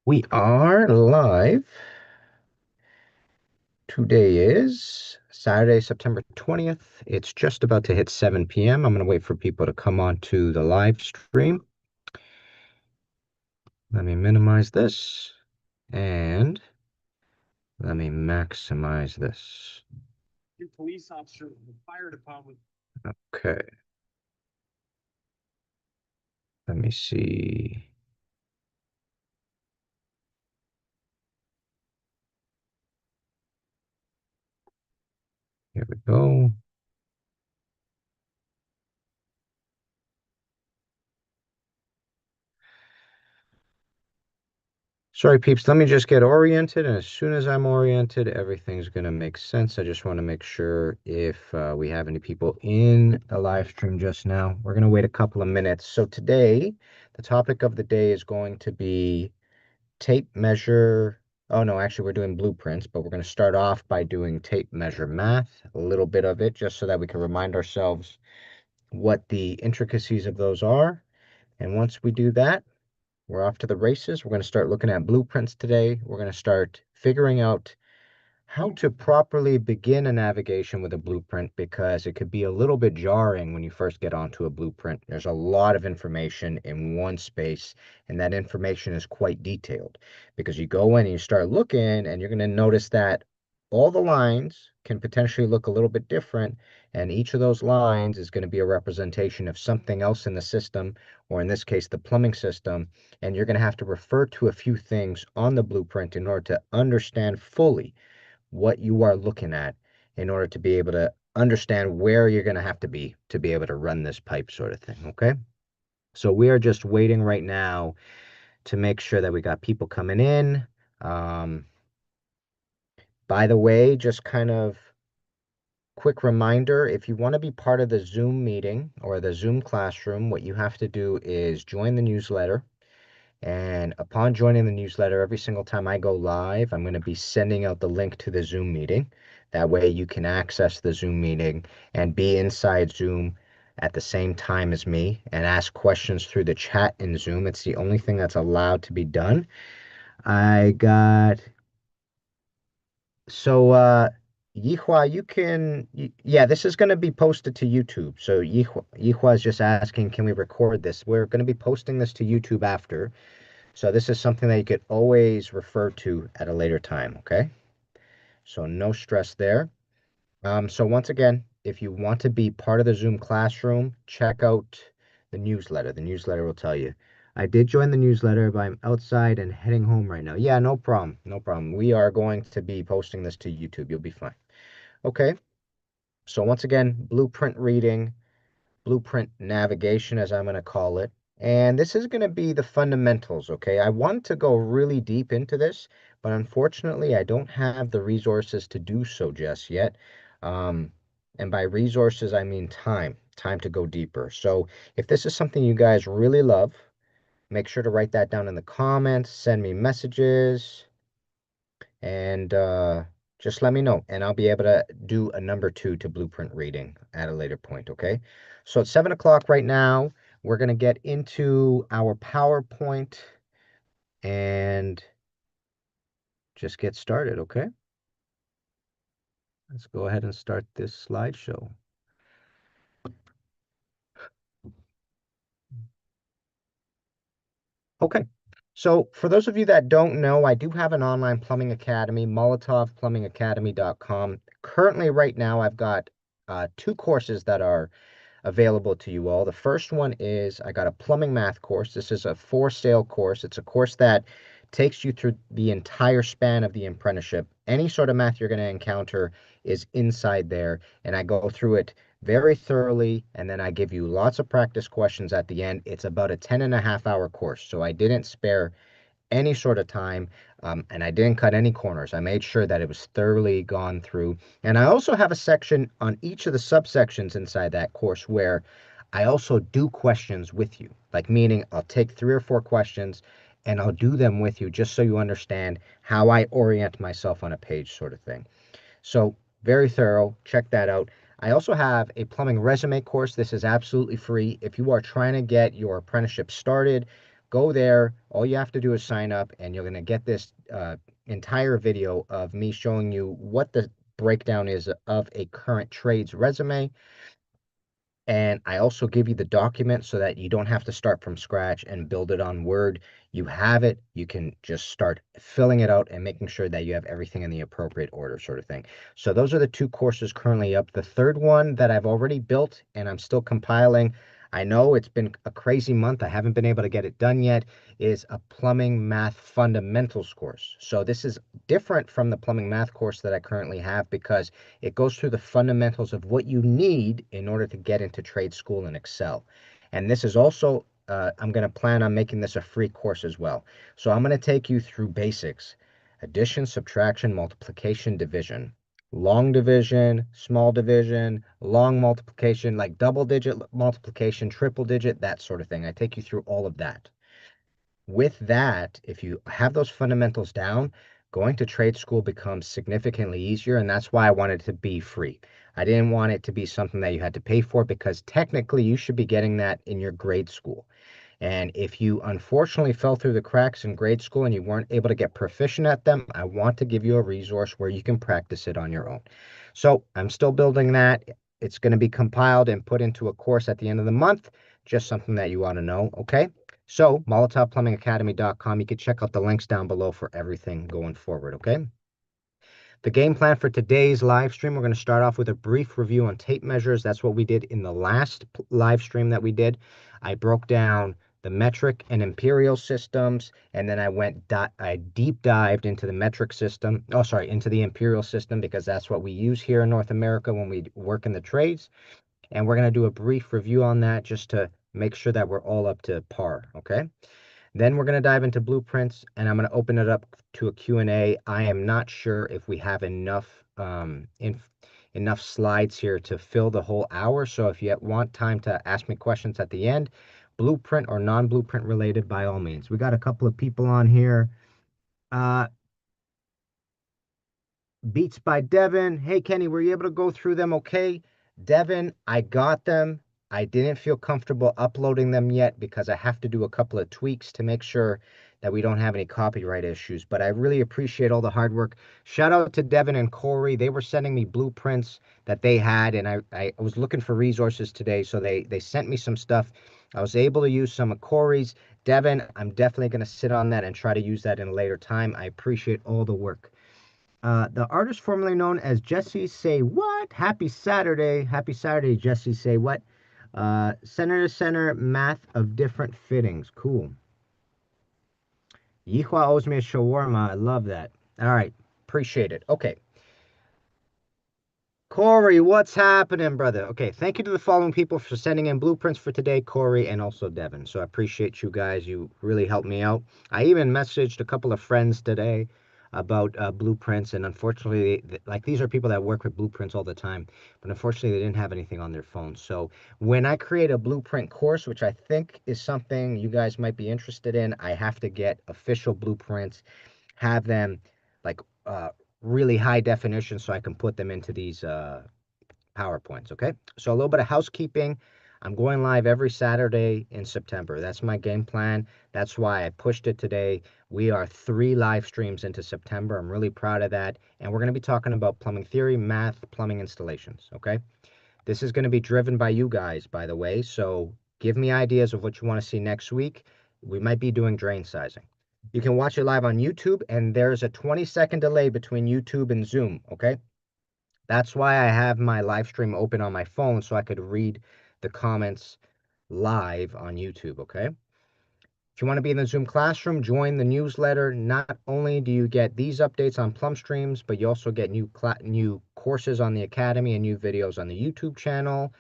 We are live. Today is Saturday, September 20th. It's just about to hit 7 p.m. I'm going to wait for people to come on to the live stream. Let me minimize this and let me maximize this. Police officer, the fire department. Okay. Let me see. Here we go. Sorry, peeps, let me just get oriented, and as soon as I'm oriented, everything's going to make sense. I just want to make sure if we have any people in the live stream just now. We're going to wait a couple of minutes. So today, the topic of the day is going to be tape measure. Oh, no, actually, we're doing blueprints, but we're going to start off by doing tape measure math, a little bit of it, just so that we can remind ourselves what the intricacies of those are. And once we do that, we're off to the races. We're going to start looking at blueprints today. We're going to start figuring out how to properly begin a navigation with a blueprint because it could be a little bit jarring when you first get onto a blueprint. There's a lot of information in one space, and that information is quite detailed because you go in and you start looking, and you're going to notice that all the lines can potentially look a little bit different, and each of those lines is going to be a representation of something else in the system, or in this case, the plumbing system, and you're going to have to refer to a few things on the blueprint in order to understand fully what you are looking at in order to be able to understand where you're going to be able to run this pipe sort of thing. Okay. So we are just waiting right now to make sure that we got people coming in. Um, by the way, just kind of quick reminder, if you want to be part of the Zoom meeting or the Zoom classroom, what you have to do is join the newsletter. And upon joining the newsletter, every single time I go live, I'm going to be sending out the link to the Zoom meeting. That way you can access the Zoom meeting and be inside Zoom at the same time as me and ask questions through the chat in Zoom. It's the only thing that's allowed to be done. I got, so, Yihua, yeah, this is going to be posted to YouTube. So Yihua is just asking, can we record this? We're going to be posting this to YouTube after. So this is something that you could always refer to at a later time, okay? So no stress there. So once again, if you want to be part of the Zoom classroom, check out the newsletter. The newsletter will tell you. I did join the newsletter, but I'm outside and heading home right now. Yeah, no problem. No problem. We are going to be posting this to YouTube. You'll be fine. Okay. So once again, blueprint reading, blueprint navigation, as I'm going to call it. And this is going to be the fundamentals, okay? I want to go really deep into this, but unfortunately, I don't have the resources to do so just yet. Um, and by resources, I mean time to go deeper. So if this is something you guys really love, make sure to write that down in the comments, send me messages, and just let me know, and I'll be able to do a number 2 to blueprint reading at a later point, okay? So it's 7 o'clock right now. We're going to get into our PowerPoint and just get started, okay? Let's go ahead and start this slideshow. Okay. So for those of you that don't know, I do have an online plumbing academy, molotovplumbingacademy.com. Currently, right now, I've got 2 courses that are available to you all. The first one is I got a plumbing math course. This is a for sale course. It's a course that takes you through the entire span of the apprenticeship. Any sort of math you're going to encounter is inside there, and I go through it very thoroughly, and then I give you lots of practice questions at the end. It's about a 10.5 hour course, so I didn't spare any sort of time, and I didn't cut any corners. I made sure that it was thoroughly gone through. And I also have a section on each of the subsections inside that course where I also do questions with you, like meaning I'll take 3 or 4 questions and I'll do them with you just so you understand how I orient myself on a page sort of thing. So very thorough. Check that out. I also have a plumbing resume course. This is absolutely free. If you are trying to get your apprenticeship started, Go there. All you have to do is sign up, and you're going to get this entire video of me showing you what the breakdown is of a current trades resume. And I also give you the document so that you don't have to start from scratch and build it on Word. You have it. You can just start filling it out and making sure that you have everything in the appropriate order, sort of thing. So those are the two courses currently up. The third one that I've already built and I'm still compiling, I know it's been a crazy month. I haven't been able to get it done yet, is a plumbing math fundamentals course. So this is different from the plumbing math course that I currently have because it goes through the fundamentals of what you need in order to get into trade school and excel. And this is also, I'm going to plan on making this a free course as well. So I'm going to take you through basics: addition, subtraction, multiplication, division, long division, small division, long multiplication, like double digit multiplication, triple digit, that sort of thing. I take you through all of that. With that, if you have those fundamentals down, going to trade school becomes significantly easier, and that's why I wanted it to be free. I didn't want it to be something that you had to pay for because technically you should be getting that in your grade school. And if you unfortunately fell through the cracks in grade school and you weren't able to get proficient at them, I want to give you a resource where you can practice it on your own. So I'm still building that. It's going to be compiled and put into a course at the end of the month. Just something that you ought to know, okay? So MolotovPlumbingAcademy.com. You can check out the links down below for everything going forward, okay? The game plan for today's live stream, we're going to start off with a brief review on tape measures. That's what we did in the last live stream that we did. I broke down the metric and imperial systems, and then I deep dived into the metric system. Oh, sorry, into the imperial system because that's what we use here in North America when we work in the trades. And we're going to do a brief review on that just to make sure that we're all up to par, okay? Then we're going to dive into blueprints, and I'm going to open it up to a Q&A. I am not sure if we have enough slides here to fill the whole hour. So if you want time to ask me questions at the end, blueprint or non-blueprint related, by all means. We got a couple of people on here. Uh, Beats by Devin. Hey, Kenny, were you able to go through them okay? Devin, I got them. I didn't feel comfortable uploading them yet because I have to do a couple of tweaks to make sure that we don't have any copyright issues. But I really appreciate all the hard work. Shout out to Devin and Corey. They were sending me blueprints that they had, and I was looking for resources today, so they sent me some stuff. I was able to use some of Corey's. Devin, I'm definitely going to sit on that and try to use that in a later time. I appreciate all the work. The artist formerly known as Jesse Say What? Happy Saturday, Jesse Say What? Center to center math of different fittings. Cool. Yihua owes me a shawarma. I love that. All right. Appreciate it. Okay. Corey, what's happening, brother? Okay, thank you to the following people for sending in blueprints for today, Corey and also Devin. So I appreciate you guys. You really helped me out. I even messaged a couple of friends today about blueprints, and unfortunately, like these are people that work with blueprints all the time, but unfortunately, they didn't have anything on their phone. So when I create a blueprint course, which I think is something you guys might be interested in, I have to get official blueprints, have them like really high definition so I can put them into these PowerPoints, okay? So a little bit of housekeeping. I'm going live every Saturday in September. That's my game plan. That's why I pushed it today. We are 3 live streams into September. I'm really proud of that. And we're going to be talking about plumbing theory, math, plumbing installations, okay? This is going to be driven by you guys, by the way. So give me ideas of what you want to see next week. We might be doing drain sizing. You can watch it live on YouTube, and there's a 20-second delay between YouTube and Zoom, okay? That's why I have my live stream open on my phone so I could read the comments live on YouTube, okay? If you want to be in the Zoom classroom, join the newsletter. Not only do you get these updates on Plumbstreams, but you also get new courses on the Academy and new videos on the YouTube channel.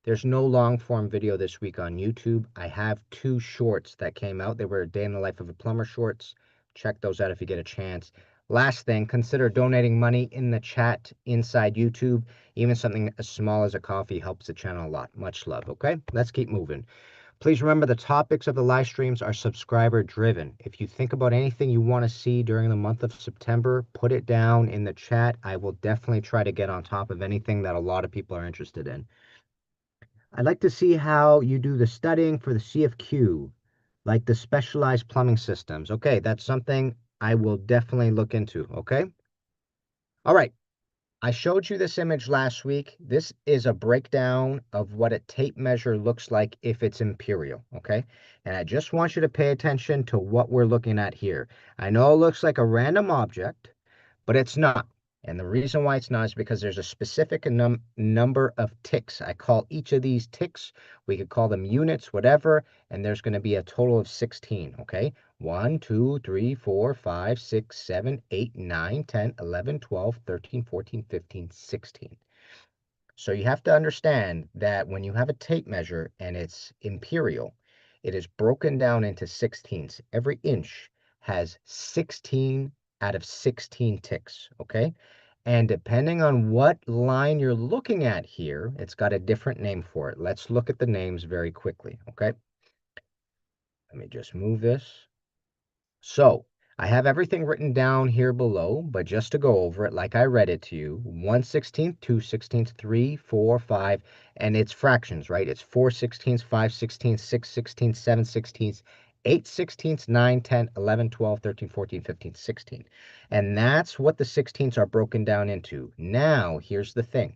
There's no long form video this week on YouTube. I have 2 shorts that came out. They were a day in the life of a plumber shorts. Check those out if you get a chance. Last thing, consider donating money in the chat inside YouTube. Even something as small as a coffee helps the channel a lot. Much love, okay? Let's keep moving. Please remember the topics of the live streams are subscriber driven. If you think about anything you want to see during the month of September, put it down in the chat. I will definitely try to get on top of anything that a lot of people are interested in. I'd like to see how you do the studying for the CFQ. like the specialized plumbing systems. Okay, that's something I will definitely look into. Okay. All right. I showed you this image last week. This is a breakdown of what a tape measure looks like if it's imperial, okay? And I just want you to pay attention to what we're looking at here. I know it looks like a random object, but it's not. And the reason why it's not is because there's a specific number of ticks. I call each of these ticks, we could call them units, whatever, and there's going to be a total of 16, okay? 1, 2, 3, 4, 5, 6, 7, 8, 9, 10, 11, 12, 13, 14, 15, 16. So you have to understand that when you have a tape measure and it's imperial, it is broken down into sixteenths. Every inch has 16 out of 16 ticks, okay? And depending on what line you're looking at here, it's got a different name for it. Let's look at the names very quickly, okay? Let me just move this. So I have everything written down here below, but just to go over it, like I read it to you, 1/16, 2/16, 3, 4, 5, and it's fractions, right? It's 4/16, 5/16, 6/16, 7/16, 8/16, 9, 10, 11, 12, 13, 14, 15, 16. And that's what the sixteenths are broken down into. Now, here's the thing.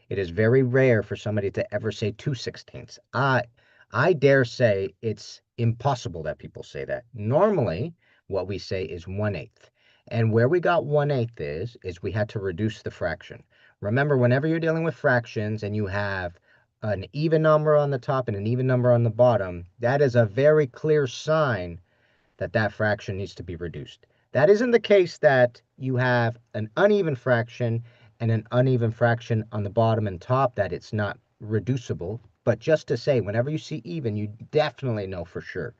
It is very rare for somebody to ever say 2/16. I dare say it's impossible that people say that. Normally, what we say is 1/8. And where we got 1/8 is we had to reduce the fraction. Remember, whenever you're dealing with fractions and you have an even number on the top and an even number on the bottom, that is a very clear sign that that fraction needs to be reduced. That isn't the case that you have an uneven fraction and an uneven fraction on the bottom and top that it's not reducible. But just to say, whenever you see even, you definitely know for sure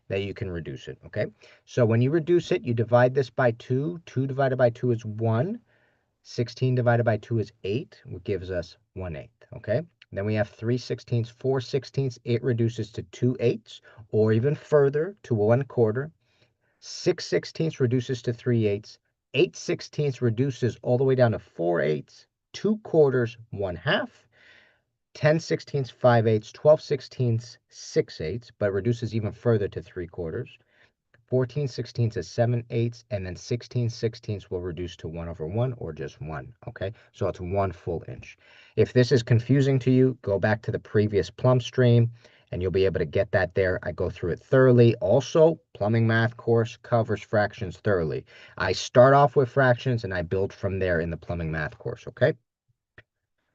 that you can reduce it, okay? So when you reduce it, you divide this by 2. 2 divided by 2 is 1. 16 divided by 2 is 8, which gives us 1/8, okay? Then we have 3/16, 4/16. It reduces to 2/8, or even further to 1/4. 6/16 reduces to 3/8. 8/16 reduces all the way down to 4/8. 2/4, 1/2. 10/16, 5/8. 12/16, 6/8, but reduces even further to 3/4. 14/16 is 7/8, and then 16/16 will reduce to 1/1 or just 1, okay? So it's 1 full inch. If this is confusing to you, go back to the previous Plumbstream, and you'll be able to get that there. I go through it thoroughly. Also, plumbing math course covers fractions thoroughly. I start off with fractions, and I build from there in the plumbing math course, okay?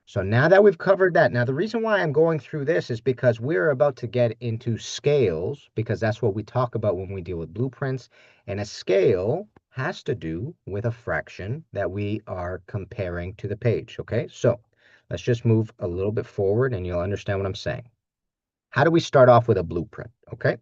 So now that we've covered that, now the reason why I'm going through this is because we're about to get into scales, because that's what we talk about when we deal with blueprints. And a scale has to do with a fraction that we are comparing to the page, okay? So let's just move a little bit forward and you'll understand what I'm saying. How do we start off with a blueprint, okay?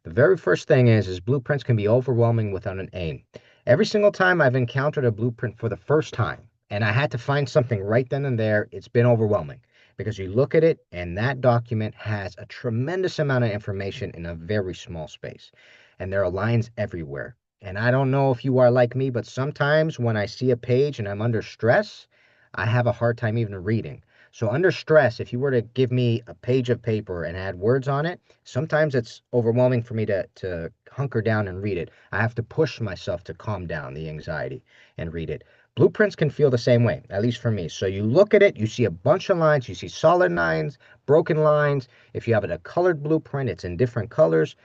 The very first thing is blueprints can be overwhelming without an aim. Every single time I've encountered a blueprint for the first time and I had to find something right then and there, it's been overwhelming because you look at it and that document has a tremendous amount of information in a very small space. And there are lines everywhere. And I don't know if you are like me, but sometimes when I see a page and I'm under stress, I have a hard time even reading. So under stress, if you were to give me a page of paper and add words on it, sometimes it's overwhelming for me to hunker down and read it. I have to push myself to calm down the anxiety and read it. Blueprints can feel the same way, at least for me. So you look at it, you see a bunch of lines, you see solid lines, broken lines. If you have a colored blueprint, it's in different colors,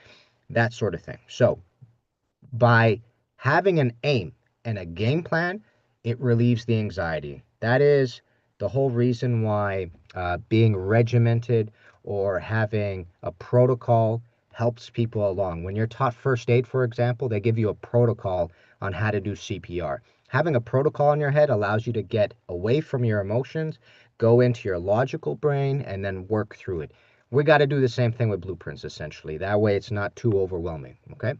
that sort of thing. So by having an aim and a game plan, it relieves the anxiety. That is the whole reason why being regimented or having a protocol helps people along. When you're taught first aid, for example, they give you a protocol on how to do CPR. Having a protocol in your head allows you to get away from your emotions, go into your logical brain, and then work through it. We got to do the same thing with blueprints, essentially. That way it's not too overwhelming, okay?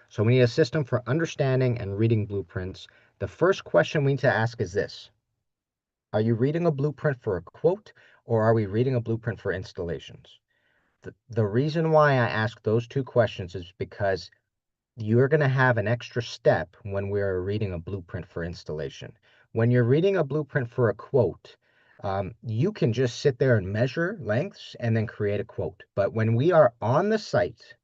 So we need a system for understanding and reading blueprints. The first question we need to ask is this. Are you reading a blueprint for a quote, or are we reading a blueprint for installations? The reason why I ask those two questions is because you're going to have an extra step when we're reading a blueprint for installation. When you're reading a blueprint for a quote, you can just sit there and measure lengths and then create a quote. But when we are on the site,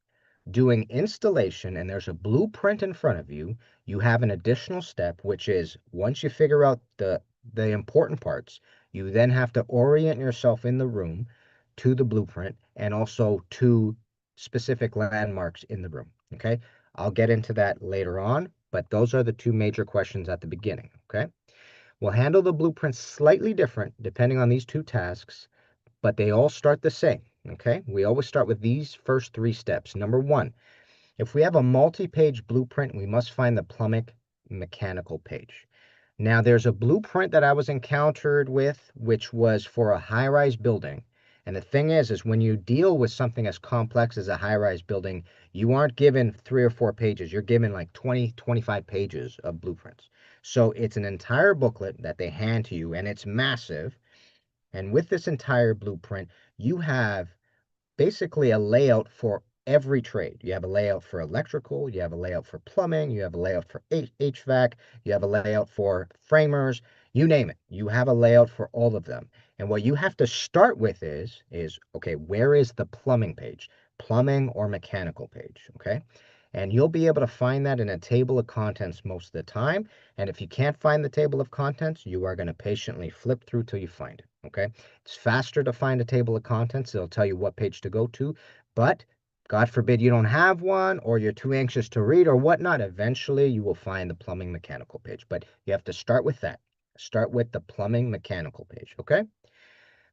doing installation and there's a blueprint in front of you, you have an additional step, which is once you figure out the important parts, you then have to orient yourself in the room to the blueprint and also to specific landmarks in the room. Okay. I'll get into that later on, but those are the two major questions at the beginning. Okay. We'll handle the blueprint slightly different depending on these two tasks, but they all start the same. Okay. We always start with these first three steps. Number one, if we have a multi-page blueprint, we must find the plumbing mechanical page. Now, there's a blueprint that I was encountered with, which was for a high-rise building. And the thing is when you deal with something as complex as a high-rise building, you aren't given 3 or 4 pages. You're given like 20, 25 pages of blueprints. So it's an entire booklet that they hand to you, and it's massive. And with this entire blueprint, you have basically a layout for every trade. You have a layout for electrical, you have a layout for plumbing, you have a layout for HVAC, you have a layout for framers, you name it. You have a layout for all of them. And what you have to start with is okay, where is the plumbing page? Plumbing or mechanical page, okay? And you'll be able to find that in a table of contents most of the time. And if you can't find the table of contents, you are going to patiently flip through till you find it, okay? It's faster to find a table of contents. It'll tell you what page to go to. But God forbid you don't have one or you're too anxious to read or whatnot, eventually you will find the plumbing mechanical page. But you have to start with that. Start with the plumbing mechanical page, okay?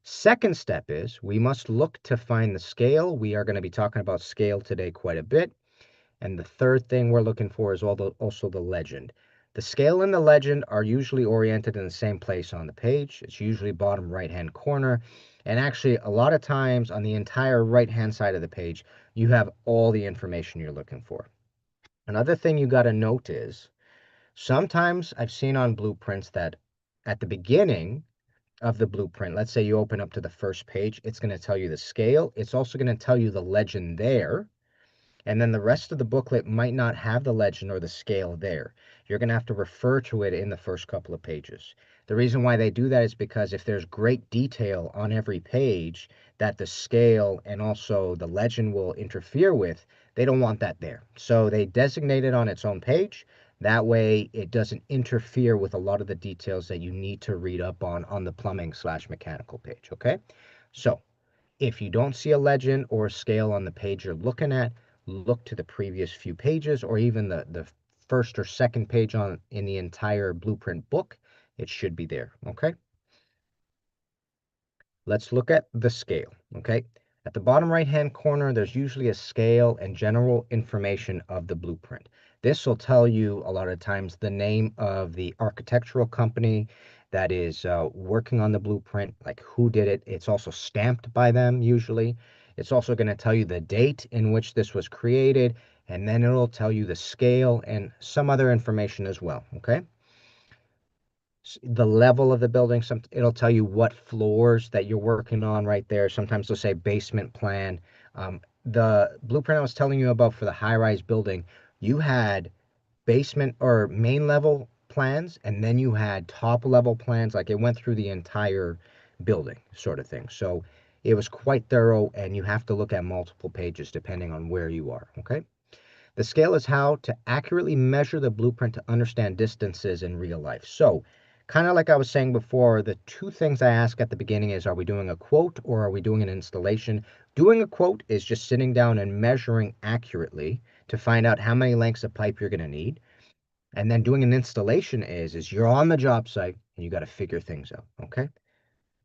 Second step is we must look to find the scale. We are going to be talking about scale today quite a bit. And the third thing we're looking for is also the legend. The scale and the legend are usually oriented in the same place on the page. It's usually bottom right-hand corner. And actually, a lot of times on the entire right-hand side of the page, you have all the information you're looking for. Another thing you got to note is sometimes I've seen on blueprints that at the beginning of the blueprint, let's say you open up to the first page, it's going to tell you the scale. It's also going to tell you the legend there. And then the rest of the booklet might not have the legend or the scale there. You're going to have to refer to it in the first couple of pages. The reason why they do that is because if there's great detail on every page that the scale and also the legend will interfere with, they don't want that there. So they designate it on its own page. That way it doesn't interfere with a lot of the details that you need to read up on the plumbing/mechanical page, okay? So if you don't see a legend or a scale on the page you're looking at, look to the previous few pages or even the first or second page in the entire blueprint book. It should be there, okay? Let's look at the scale, okay? At the bottom right-hand corner, there's usually a scale and general information of the blueprint. This will tell you a lot of times the name of the architectural company that is working on the blueprint, like who did it. It's also stamped by them usually. It's also going to tell you the date in which this was created, and then it'll tell you the scale and some other information as well, okay? The level of the building. It'll tell you what floors that you're working on right there. Sometimes they'll say basement plan. The blueprint I was telling you about for the high-rise building, you had basement or main level plans, and then you had top level plans. Like it went through the entire building sort of thing. So it was quite thorough, and you have to look at multiple pages depending on where you are, okay? The scale is how to accurately measure the blueprint to understand distances in real life. So, kind of like I was saying before, the two things I ask at the beginning is, are we doing a quote or are we doing an installation? Doing a quote is just sitting down and measuring accurately to find out how many lengths of pipe you're going to need. And then doing an installation is you're on the job site and you got to figure things out, okay?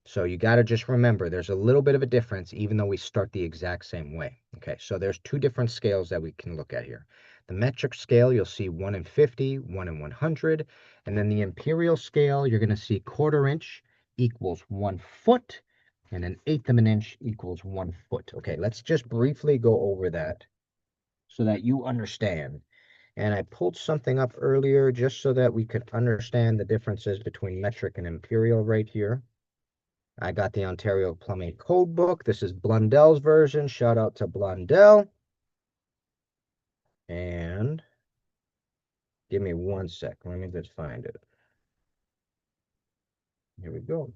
So you got to just remember there's a little bit of a difference even though we start the exact same way. Okay, so there's two different scales that we can look at here. The metric scale, you'll see 1 in 50, 1 in 100. And then the imperial scale, you're going to see 1/4 inch equals 1 foot. And an 1/8 of an inch equals 1 foot. Okay, let's just briefly go over that so that you understand. And I pulled something up earlier just so that we could understand the differences between metric and imperial right here. I got the Ontario Plumbing Code Book. This is Blundell's version. Shout out to Blundell. And give me 1 sec. Let me just find it. Here we go.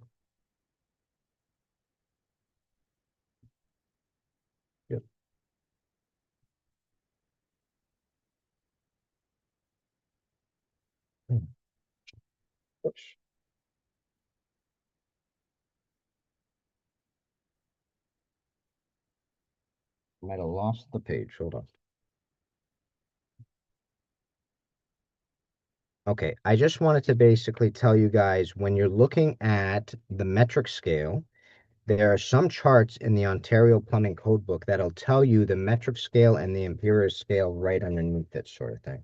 Yep. Oops, might have lost the page. Hold on. Okay, I just wanted to basically tell you guys when you're looking at the metric scale, there are some charts in the Ontario Plumbing Code Book that'll tell you the metric scale and the imperial scale right underneath it, sort of thing.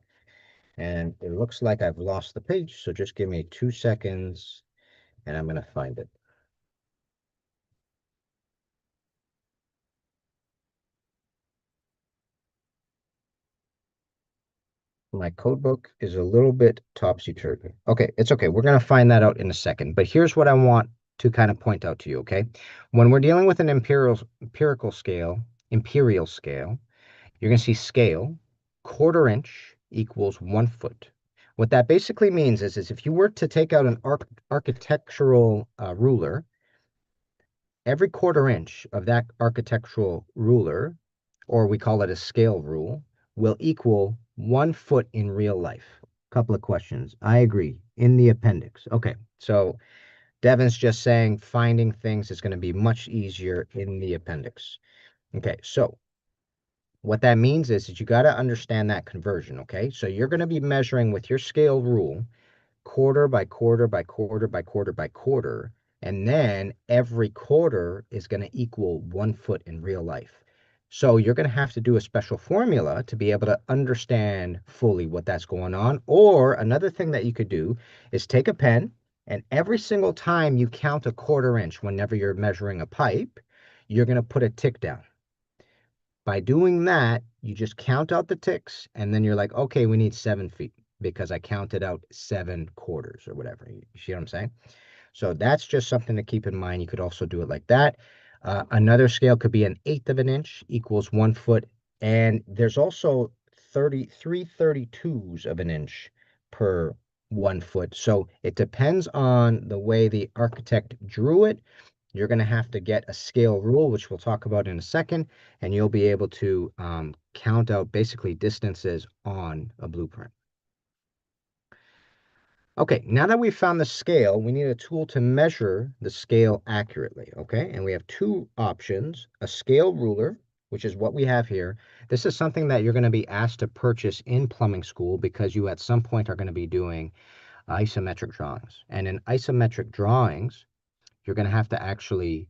And it looks like I've lost the page, so just give me 2 seconds and I'm going to find it. My code book is a little bit topsy-turvy. Okay, it's okay. We're going to find that out in a second. But here's what I want to kind of point out to you, okay? When we're dealing with an imperial scale, you're going to see scale, quarter inch equals 1 foot. What that basically means is if you were to take out an architectural ruler, every quarter inch of that architectural ruler, or we call it a scale rule, will equal 1 foot in real life. Couple of questions. I agree. In the appendix. Okay, so Devin's just saying finding things is going to be much easier in the appendix. Okay, so what that means is you got to understand that conversion, okay? So you're going to be measuring with your scale rule quarter by quarter by quarter by quarter by quarter. And then every quarter is going to equal 1 foot in real life. So you're going to have to do a special formula to be able to understand fully what that's going on. Or another thing that you could do is take a pen and every single time you count a quarter inch whenever you're measuring a pipe, you're going to put a tick down. By doing that, you just count out the ticks and then you're like, okay, we need 7 feet because I counted out 7 quarters or whatever. You see what I'm saying? So that's just something to keep in mind. You could also do it like that. Another scale could be an eighth of an inch equals 1 foot. And there's also 3/32 of an inch per 1 foot. So it depends on the way the architect drew it. You're going to have to get a scale rule, which we'll talk about in a second, and you'll be able to count out basically distances on a blueprint. Okay, now that we've found the scale, we need a tool to measure the scale accurately, okay? And we have two options, a scale ruler, which is what we have here. This is something that you're going to be asked to purchase in plumbing school because you at some point are going to be doing isometric drawings. And in isometric drawings, you're going to have to actually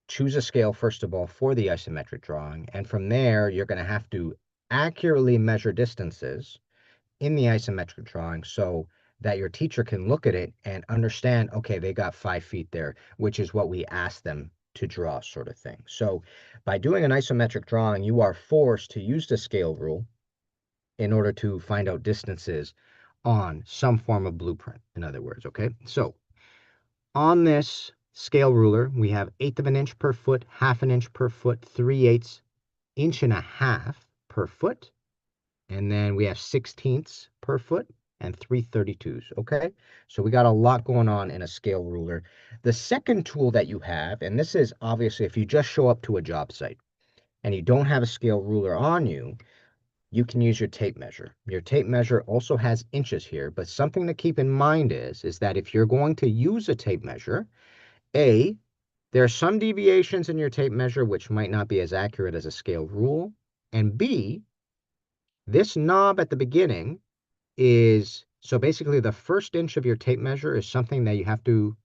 choose a scale, first of all, for the isometric drawing. And from there, you're going to have to accurately measure distances in the isometric drawing so that your teacher can look at it and understand, okay, they got 5 feet there, which is what we asked them to draw, sort of thing. So by doing an isometric drawing, you are forced to use the scale rule in order to find out distances on some form of blueprint, in other words, okay? So on this scale ruler, we have eighth of an inch per foot, half an inch per foot, 3/8 inch and a half per foot, and then we have 16ths per foot and 3/32s, okay? So we got a lot going on in a scale ruler. The second tool that you have, and this is obviously if you just show up to a job site and you don't have a scale ruler on you, you can use your tape measure. Your tape measure also has inches here, but something to keep in mind is that if you're going to use a tape measure, A, there are some deviations in your tape measure which might not be as accurate as a scale rule, and B, this knob at the beginning is, so basically the first inch of your tape measure is something that you have to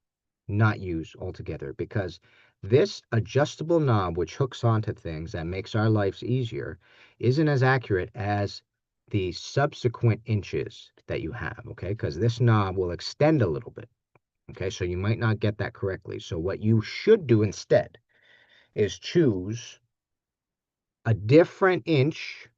not use altogether because this adjustable knob, which hooks onto things that makes our lives easier, isn't as accurate as the subsequent inches that you have, okay? Because this knob will extend a little bit, okay? So you might not get that correctly. So what you should do instead is choose a different inch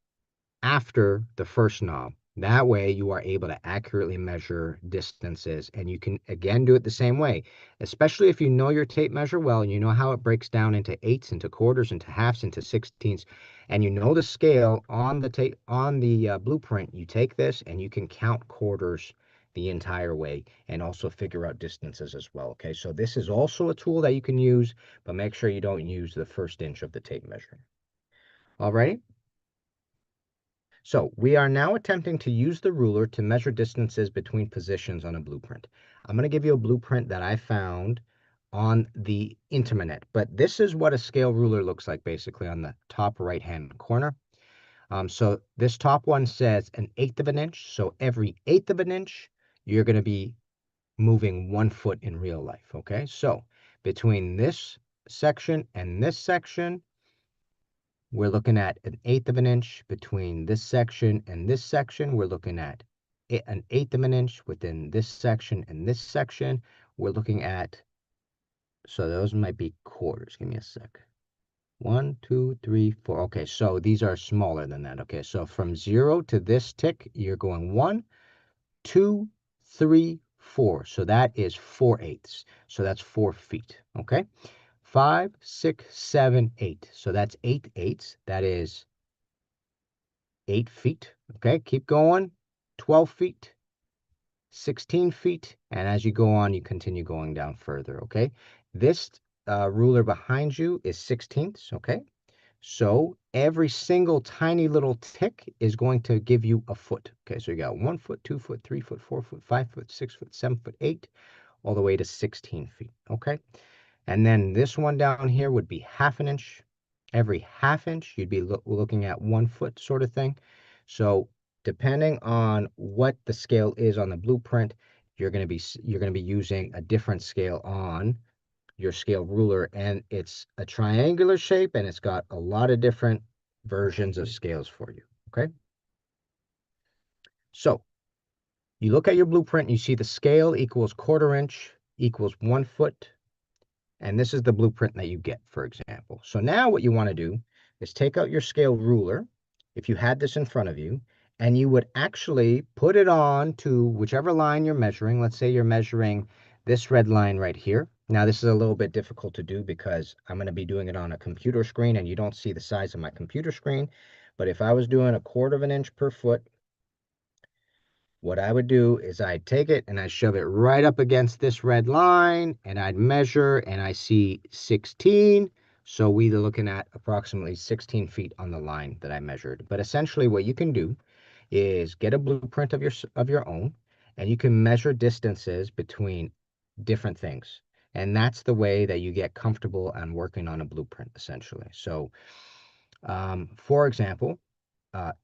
after the first knob. That way you are able to accurately measure distances and you can again do it the same way, especially if you know your tape measure well and you know how it breaks down into eighths, into quarters, into halves, into sixteenths, and you know the scale on the tape on the blueprint. You take this and you can count quarters the entire way and also figure out distances as well. Okay, so this is also a tool that you can use, but make sure you don't use the first inch of the tape measure. All right. So we are now attempting to use the ruler to measure distances between positions on a blueprint. I'm going to give you a blueprint that I found on the internet, but this is what a scale ruler looks like basically on the top right-hand corner. So this top one says 1/8 of an inch. So every 1/8 of an inch, you're going to be moving 1 foot in real life. Okay, so between this section and this section, we're looking at 1/8 of an inch. Between this section and this section, we're looking at 1/8 of an inch. Within this section and this section, we're looking at, so those might be quarters. Give me a sec. 1, 2, 3, 4. Okay, so these are smaller than that. Okay, so from 0 to this tick, you're going 1, 2, 3, 4. So that is 4/8. So that's 4 feet. Okay, 5, 6, 7, 8. So that's 8/8. That is 8 feet. Okay, keep going. 12 feet, 16 feet. And as you go on, you continue going down further. Okay, this ruler behind you is 16ths. Okay, so every single tiny little tick is going to give you a foot. Okay, so you got 1 foot, 2 foot, 3 foot, 4 foot, 5 foot, 6 foot, 7 foot, 8, all the way to 16 feet. Okay, and then this one down here would be 1/2 an inch. Every 1/2 inch, you'd be looking at 1 foot sort of thing. So depending on what the scale is on the blueprint, you're going to be using a different scale on your scale ruler, and it's a triangular shape, and it's got a lot of different versions of scales for you. Okay, so you look at your blueprint, you see the scale equals 1/4 inch equals 1 foot, and this is the blueprint that you get, for example. So now what you want to do is take out your scale ruler, if you had this in front of you, and you would actually put it on to whichever line you're measuring. Let's say you're measuring this red line right here. Now, this is a little bit difficult to do because I'm going to be doing it on a computer screen, and you don't see the size of my computer screen. But if I was doing 1/4 of an inch per foot, what I would do is I'd take it and I'd shove it right up against this red line, and I'd measure, and I see 16. So we're looking at approximately 16 feet on the line that I measured. But essentially what you can do is get a blueprint of your own, and you can measure distances between different things. And that's the way that you get comfortable on working on a blueprint, essentially. So, for example,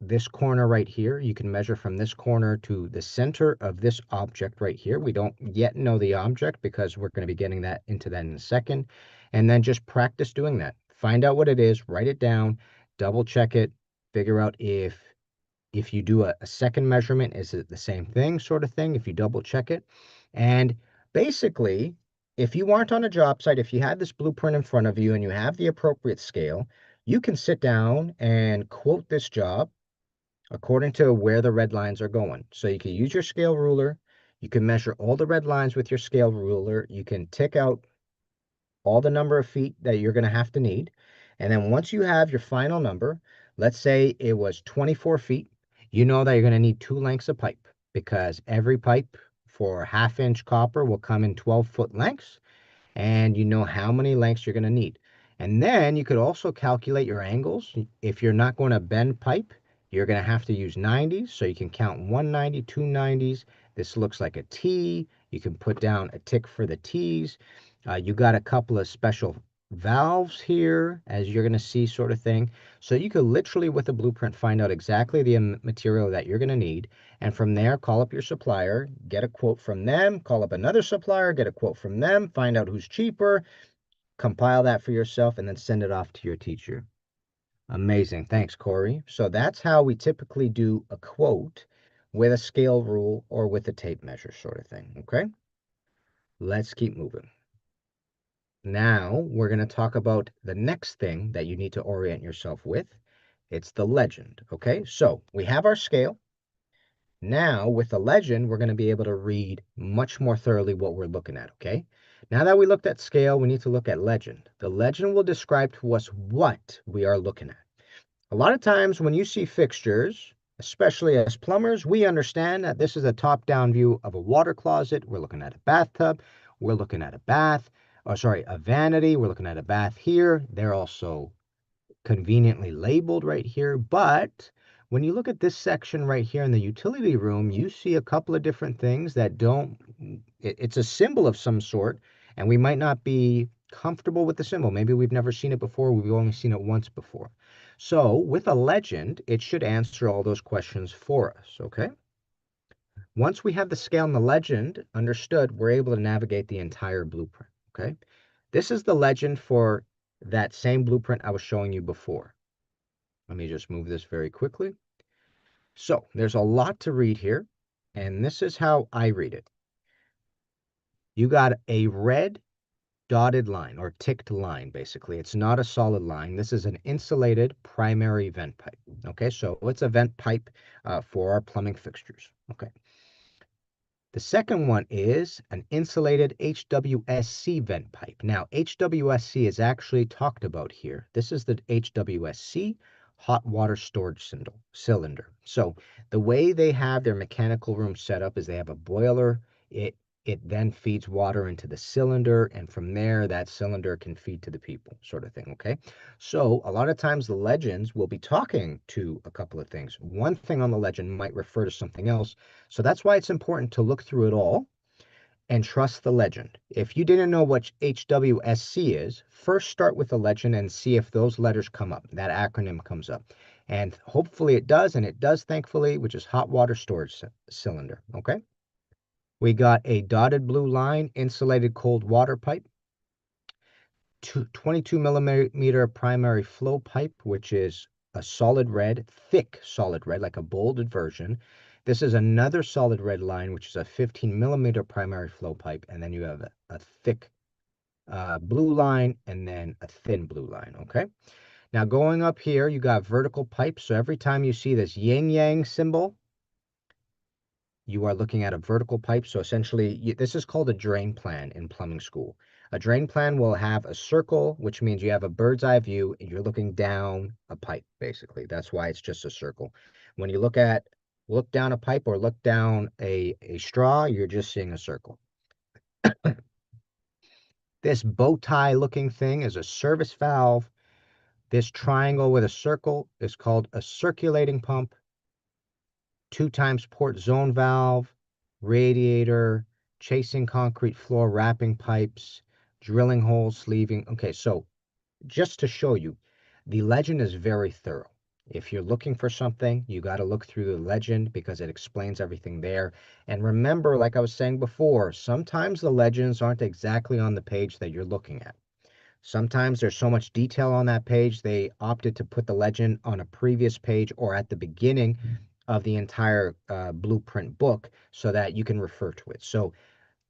this corner right here, you can measure from this corner to the center of this object right here. We don't yet know the object because we're going to be getting that into that in a second. And then just practice doing that. Find out what it is, write it down, double check it, figure out if you do a second measurement, is it the same thing, sort of thing, if you double check it. And basically, if you aren't on a job site, if you have this blueprint in front of you and you have the appropriate scale, you can sit down and quote this job according to where the red lines are going. So you can use your scale ruler. You can measure all the red lines with your scale ruler. You can tick out all the number of feet that you're going to have to need. And then once you have your final number, let's say it was 24 feet, you know that you're going to need 2 lengths of pipe, because every pipe for 1/2 inch copper will come in 12-foot lengths, and you know how many lengths you're going to need. And then you could also calculate your angles. If you're not going to bend pipe, you're going to have to use 90s. So you can count 190, 290s. This looks like a T. You can put down a tick for the T's. You got a couple of special valves here, as you're going to see, sort of thing. So you could literally, with a blueprint, find out exactly the material that you're going to need. And from there, call up your supplier, get a quote from them, call up another supplier, get a quote from them, find out who's cheaper, compile that for yourself, and then send it off to your teacher. Amazing. Thanks, Corey. So that's how we typically do a quote with a scale rule or with a tape measure, sort of thing. Okay? Let's keep moving. Now we're going to talk about the next thing that you need to orient yourself with. It's the legend. Okay? So we have our scale. Now, with the legend, we're going to be able to read much more thoroughly what we're looking at, okay? Now that we looked at scale, we need to look at legend. The legend will describe to us what we are looking at. A lot of times when you see fixtures, especially as plumbers, we understand that this is a top-down view of a water closet. We're looking at a bathtub. We're looking at a bath, or sorry, a vanity. We're looking at a bath here. They're also conveniently labeled right here. But When you look at this section right here in the utility room, you see a couple of different things that don't, it's a symbol of some sort, and we might not be comfortable with the symbol. Maybe we've never seen it before, we've only seen it once before. So with a legend, it should answer all those questions for us, okay? Once we have the scale and the legend understood, we're able to navigate the entire blueprint, okay? This is the legend for that same blueprint I was showing you before. Let me just move this very quickly. So there's a lot to read here, and this is how I read it. You got a red dotted line or ticked line, basically. It's not a solid line. This is an insulated primary vent pipe. Okay, so it's a vent pipe for our plumbing fixtures. Okay. The second one is an insulated HWSC vent pipe. Now, HWSC is actually talked about here. This is the HWSC hot water storage cylinder. So the way they have their mechanical room set up is they have a boiler. It then feeds water into the cylinder, and from there, that cylinder can feed to the people, sort of thing, okay? So a lot of times the legends will be talking to a couple of things. One thing on the legend might refer to something else, so that's why it's important to look through it all and trust the legend. If you didn't know what HWSC is, first start with the legend and see if those letters come up, that acronym comes up. And hopefully it does, and it does, thankfully, which is hot water storage cylinder, okay? We got a dotted blue line insulated cold water pipe, 22 millimeter primary flow pipe, which is a solid red, thick solid red, like a bolded version. This is another solid red line, which is a 15 millimeter primary flow pipe, and then you have a thick blue line and then a thin blue line, okay? Now going up here, you got vertical pipe, so every time you see this yin-yang symbol, you are looking at a vertical pipe. So essentially, this is called a drain plan in plumbing school. A drain plan will have a circle, which means you have a bird's eye view and you're looking down a pipe, basically. That's why it's just a circle. When you look down a pipe or look down a straw, you're just seeing a circle. This bow tie looking thing is a service valve. This triangle with a circle is called a circulating pump. 2 times port zone valve, radiator, chasing concrete floor, wrapping pipes, drilling holes, sleeving. Okay, so just to show you, the legend is very thorough. If you're looking for something, you got to look through the legend because it explains everything there. And remember, like I was saying before, sometimes the legends aren't exactly on the page that you're looking at. Sometimes there's so much detail on that page, they opted to put the legend on a previous page or at the beginning of the entire blueprint book so that you can refer to it. So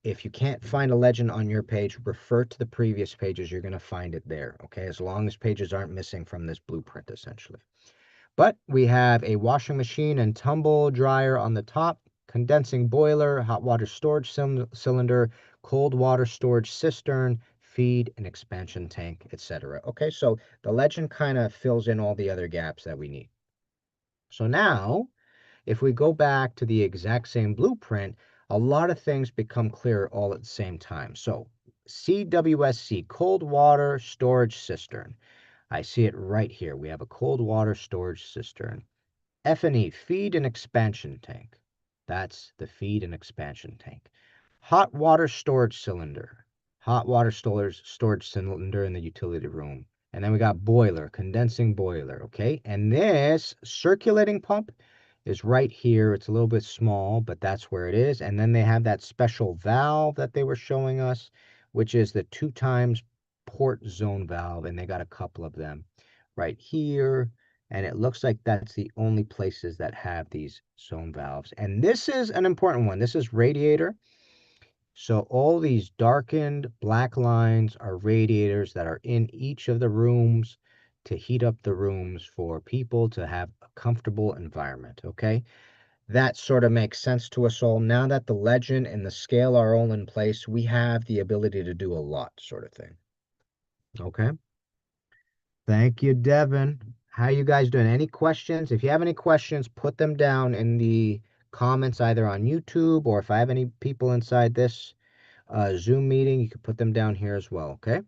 if you can't find a legend on your page, refer to the previous pages. You're going to find it there, okay? As long as pages aren't missing from this blueprint, essentially. But we have a washing machine and tumble dryer on the top, condensing boiler, hot water storage cylinder, cold water storage cistern, feed and expansion tank, etc. Okay, so the legend kind of fills in all the other gaps that we need. So now, if we go back to the exact same blueprint, a lot of things become clear all at the same time. So CWSC, cold water storage cistern. I see it right here. We have a cold water storage cistern. F&E, feed and expansion tank. That's the feed and expansion tank. Hot water storage cylinder. Hot water storage cylinder in the utility room. And then we got boiler, condensing boiler, okay? And this circulating pump is right here. It's a little bit small, but that's where it is. And then they have that special valve that they were showing us, which is the 2 times port zone valve, and they got a couple of them right here. And it looks like that's the only places that have these zone valves. And this is an important one. This is radiator. So all these darkened black lines are radiators that are in each of the rooms to heat up the rooms for people to have a comfortable environment, okay? That sort of makes sense to us all. Now that the legend and the scale are all in place, we have the ability to do a lot, sort of thing. Okay? Thank you, Devin. How you guys doing? Any questions? If you have any questions, put them down in the comments either on YouTube, or if I have any people inside this Zoom meeting, you can put them down here as well, okay?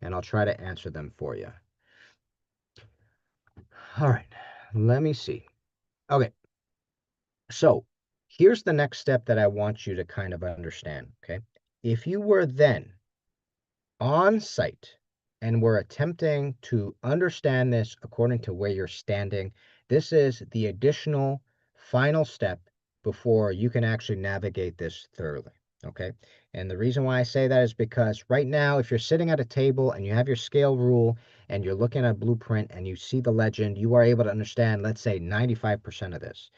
And I'll try to answer them for you. All right, let me see. Okay, so here's the next step that I want you to kind of understand, okay? If you were then on site and we're attempting to understand this according to where you're standing, this is the additional final step before you can actually navigate this thoroughly. Okay. And the reason why I say that is because right now, if you're sitting at a table and you have your scale rule and you're looking at a blueprint and you see the legend, you are able to understand, let's say, 95% of this.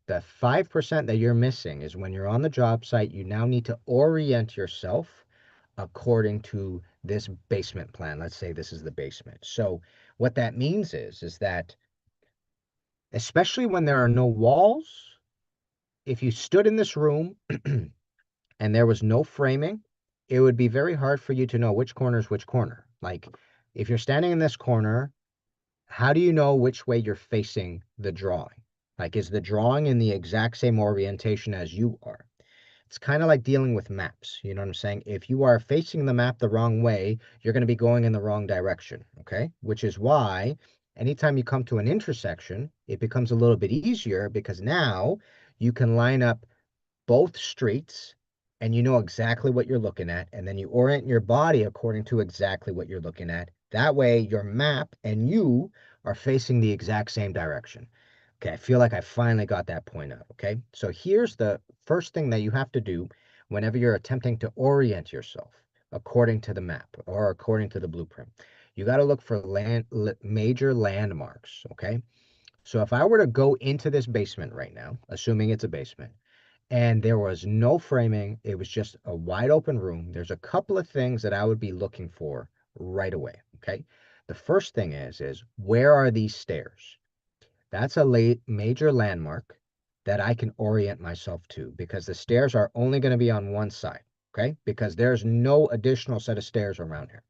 The 5% that you're missing is when you're on the job site, you now need to orient yourself according to this basement plan. Let's say this is the basement. So what that means is that especially when there are no walls, if you stood in this room and there was no framing, it would be very hard for you to know which corner is which corner. Like if you're standing in this corner, how do you know which way you're facing the drawing? Like, is the drawing in the exact same orientation as you are? It's kind of like dealing with maps. You know what I'm saying? If you are facing the map the wrong way, you're going to be going in the wrong direction. Okay. Which is why anytime you come to an intersection, it becomes a little bit easier because now you can line up both streets and you know exactly what you're looking at. And then you orient your body according to exactly what you're looking at. That way, your map and you are facing the exact same direction. Okay, I feel like I finally got that point out. Okay, so here's the first thing that you have to do whenever you're attempting to orient yourself according to the map or according to the blueprint. You got to look for major landmarks. Okay, so if I were to go into this basement right now, assuming it's a basement, and there was no framing, it was just a wide open room, there's a couple of things that I would be looking for right away. Okay, the first thing is where are these stairs? That's a major landmark that I can orient myself to because the stairs are only going to be on one side, okay? Because there's no additional set of stairs around here.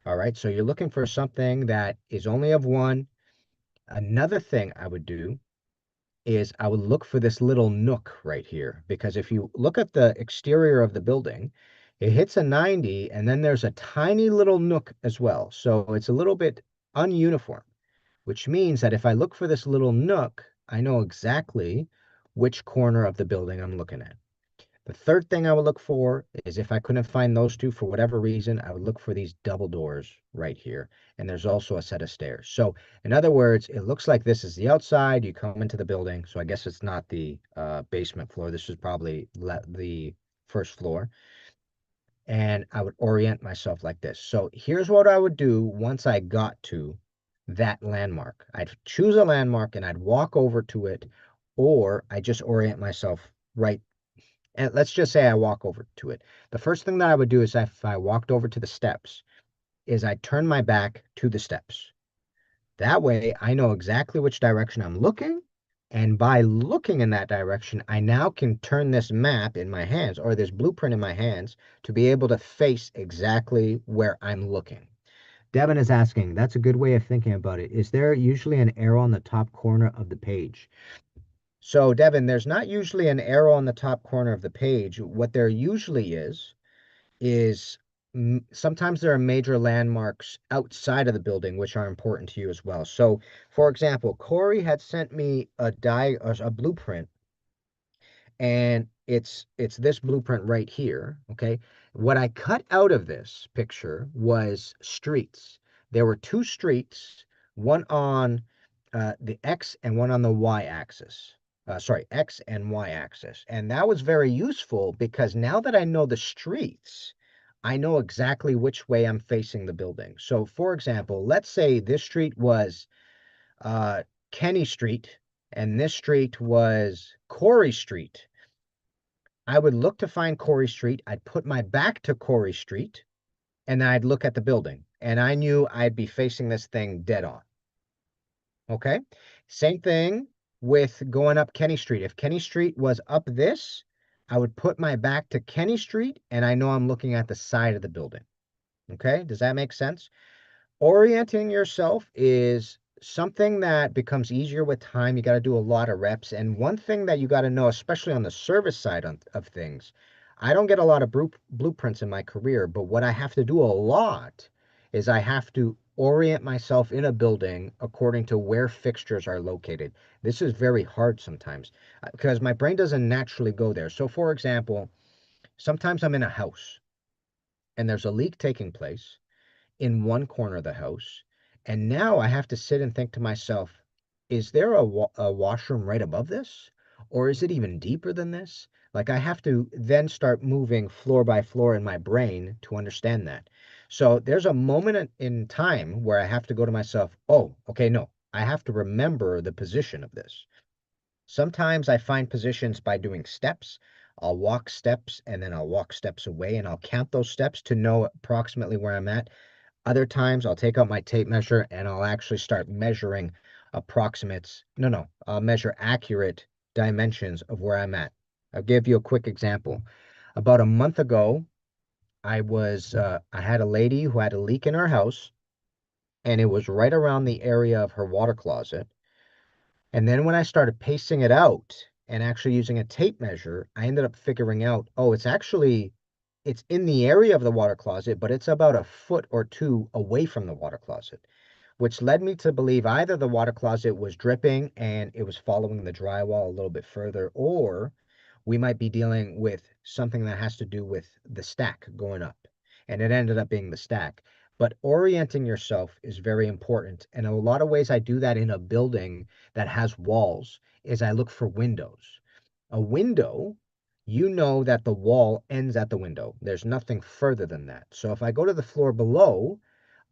All right, so you're looking for something that is only of one. Another thing I would do is I would look for this little nook right here because if you look at the exterior of the building, it hits a 90 and then there's a tiny little nook as well. So it's a little bit ununiform, which means that if I look for this little nook, I know exactly which corner of the building I'm looking at. The third thing I would look for is if I couldn't find those two for whatever reason, I would look for these double doors right here. And there's also a set of stairs. So in other words, it looks like this is the outside. You come into the building. So I guess it's not the basement floor. This is probably the first floor. And I would orient myself like this. So here's what I would do once I got to that landmark. I'd choose a landmark and I'd walk over to it, or I just orient myself right. And let's just say I walk over to it. The first thing that I would do is if I walked over to the steps, is I turn my back to the steps. That way I know exactly which direction I'm looking. And by looking in that direction, I now can turn this map in my hands or this blueprint in my hands to be able to face exactly where I'm looking. Devin is asking, that's a good way of thinking about it. Is there usually an arrow on the top corner of the page? So, Devin, there's not usually an arrow on the top corner of the page. What there usually is sometimes there are major landmarks outside of the building which are important to you as well. So, for example, Corey had sent me a blueprint, and it's this blueprint right here. Okay, what I cut out of this picture was streets. There were two streets, one on the X and one on the Y axis. Sorry, X and Y axis. And that was very useful because now that I know the streets, I know exactly which way I'm facing the building. So, for example, let's say this street was uh, Kenny Street and this street was Corey Street. I would look to find Corey Street. I'd put my back to Corey Street and then I'd look at the building. And I knew I'd be facing this thing dead on. Okay. Same thing with going up Kenny Street. If Kenny Street was up this, I would put my back to Kenny Street and I know I'm looking at the side of the building. Okay. Does that make sense? Orienting yourself is something that becomes easier with time. You got to do a lot of reps. And one thing that you got to know, especially on the service side of things, I don't get a lot of blueprints in my career, but what I have to do a lot is I have to orient myself in a building according to where fixtures are located. This is very hard sometimes because my brain doesn't naturally go there. So, for example, sometimes I'm in a house and there's a leak taking place in one corner of the house. And now I have to sit and think to myself, is there a washroom right above this? Or is it even deeper than this? Like I have to then start moving floor by floor in my brain to understand that. So there's a moment in time where I have to go to myself, oh, okay, no, I have to remember the position of this. Sometimes I find positions by doing steps. I'll walk steps and then I'll walk steps away and I'll count those steps to know approximately where I'm at. Other times I'll take out my tape measure and I'll actually start measuring approximates. No, no, I'll measure accurate dimensions of where I'm at. I'll give you a quick example. About a month ago, I had a lady who had a leak in her house and it was right around the area of her water closet. And then when I started pacing it out and actually using a tape measure, I ended up figuring out, oh, it's in the area of the water closet, but it's about a foot or two away from the water closet, which led me to believe either the water closet was dripping and it was following the drywall a little bit further, or we might be dealing with something that has to do with the stack going up. And it ended up being the stack. But orienting yourself is very important. And a lot of ways I do that in a building that has walls is I look for windows. A window, you know that the wall ends at the window. There's nothing further than that. So if I go to the floor below,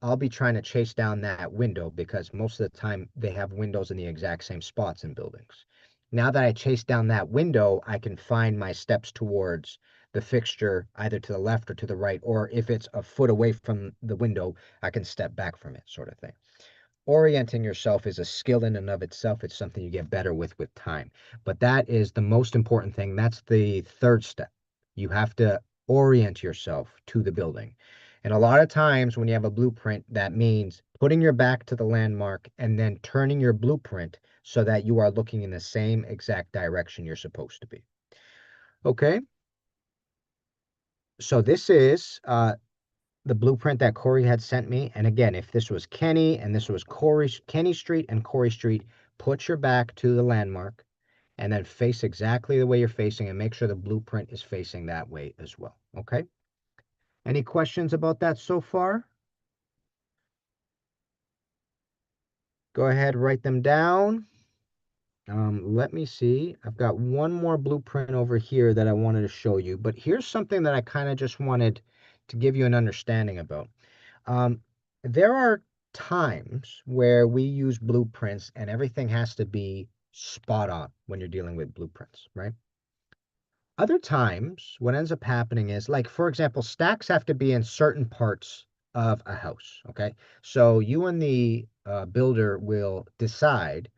I'll be trying to chase down that window because most of the time they have windows in the exact same spots in buildings. Now that I chase down that window, I can find my steps towards the fixture either to the left or to the right, or if it's a foot away from the window, I can step back from it, sort of thing. Orienting yourself is a skill in and of itself. It's something you get better with time. But that is the most important thing. That's the third step. You have to orient yourself to the building. And a lot of times when you have a blueprint, that means putting your back to the landmark and then turning your blueprint so that you are looking in the same exact direction you're supposed to be. Okay, so this is the blueprint that Corey had sent me. And again, if this was Kenny and this was Kenny Street and Corey Street, put your back to the landmark and then face exactly the way you're facing and make sure the blueprint is facing that way as well. Okay. Any questions about that so far? Go ahead, write them down. Let me see. I've got one more blueprint over here that I wanted to show you, but here's something that I kind of just wanted to give you an understanding about. Um, there are times where we use blueprints and everything has to be spot on when you're dealing with blueprints, right? Other times, what ends up happening is, like, for example, stacks have to be in certain parts of a house, okay? So you and the builder will decide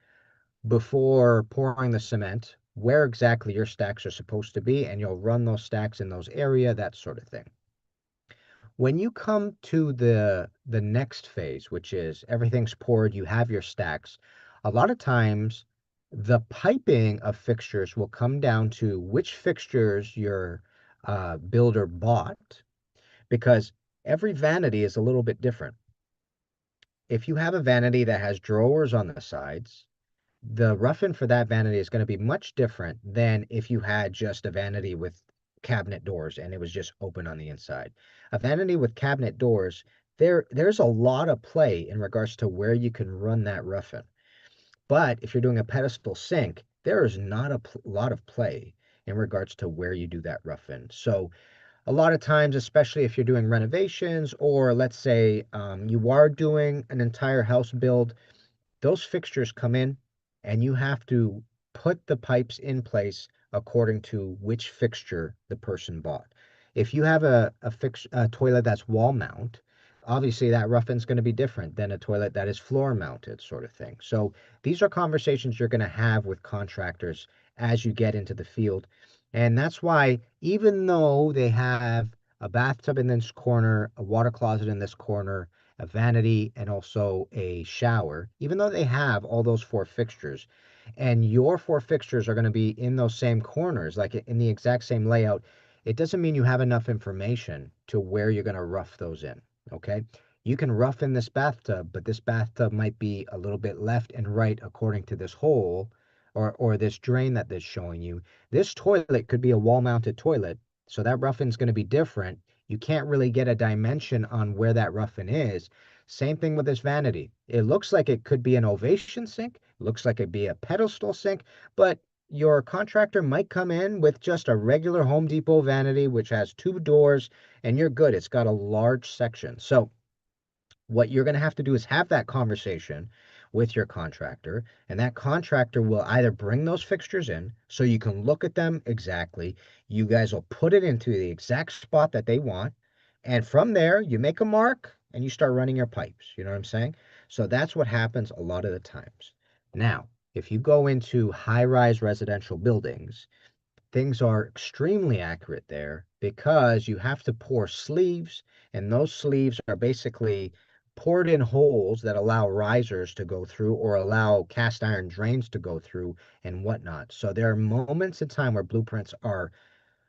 before pouring the cement where exactly your stacks are supposed to be, and you'll run those stacks in those area, that sort of thing. When you come to the next phase, which is everything's poured, you have your stacks, a lot of times the piping of fixtures will come down to which fixtures your builder bought, because every vanity is a little bit different. If you have a vanity that has drawers on the sides, the rough-in for that vanity is going to be much different than if you had just a vanity with cabinet doors and it was just open on the inside. A vanity with cabinet doors, there's a lot of play in regards to where you can run that rough-in. But if you're doing a pedestal sink, there is not a lot of play in regards to where you do that rough-in. So a lot of times, especially if you're doing renovations, or let's say you are doing an entire house build, those fixtures come in and you have to put the pipes in place according to which fixture the person bought. If you have a toilet that's wall mount, obviously that rough-in's going to be different than a toilet that is floor mounted, sort of thing. So these are conversations you're going to have with contractors as you get into the field. And that's why, even though they have a bathtub in this corner, a water closet in this corner, a vanity, and also a shower, even though they have all those four fixtures, and your four fixtures are going to be in those same corners, like in the exact same layout, it doesn't mean you have enough information to where you're going to rough those in. Okay. You can rough in this bathtub, but this bathtub might be a little bit left and right according to this hole or this drain that they're showing you. This toilet could be a wall-mounted toilet, so that roughing's going to be different. You can't really get a dimension on where that roughing is. Same thing with this vanity. It looks like it could be an ovation sink, looks like it'd be a pedestal sink, but your contractor might come in with just a regular Home Depot vanity, which has two doors, and you're good. It's got a large section. So what you're going to have to do is have that conversation with your contractor, and that contractor will either bring those fixtures in so you can look at them exactly. You guys will put it into the exact spot that they want. And from there, you make a mark and you start running your pipes. You know what I'm saying? So that's what happens a lot of the times. Now, if you go into high-rise residential buildings, things are extremely accurate there because you have to pour sleeves, and those sleeves are basically poured in holes that allow risers to go through or allow cast iron drains to go through and whatnot. So there are moments in time where blueprints are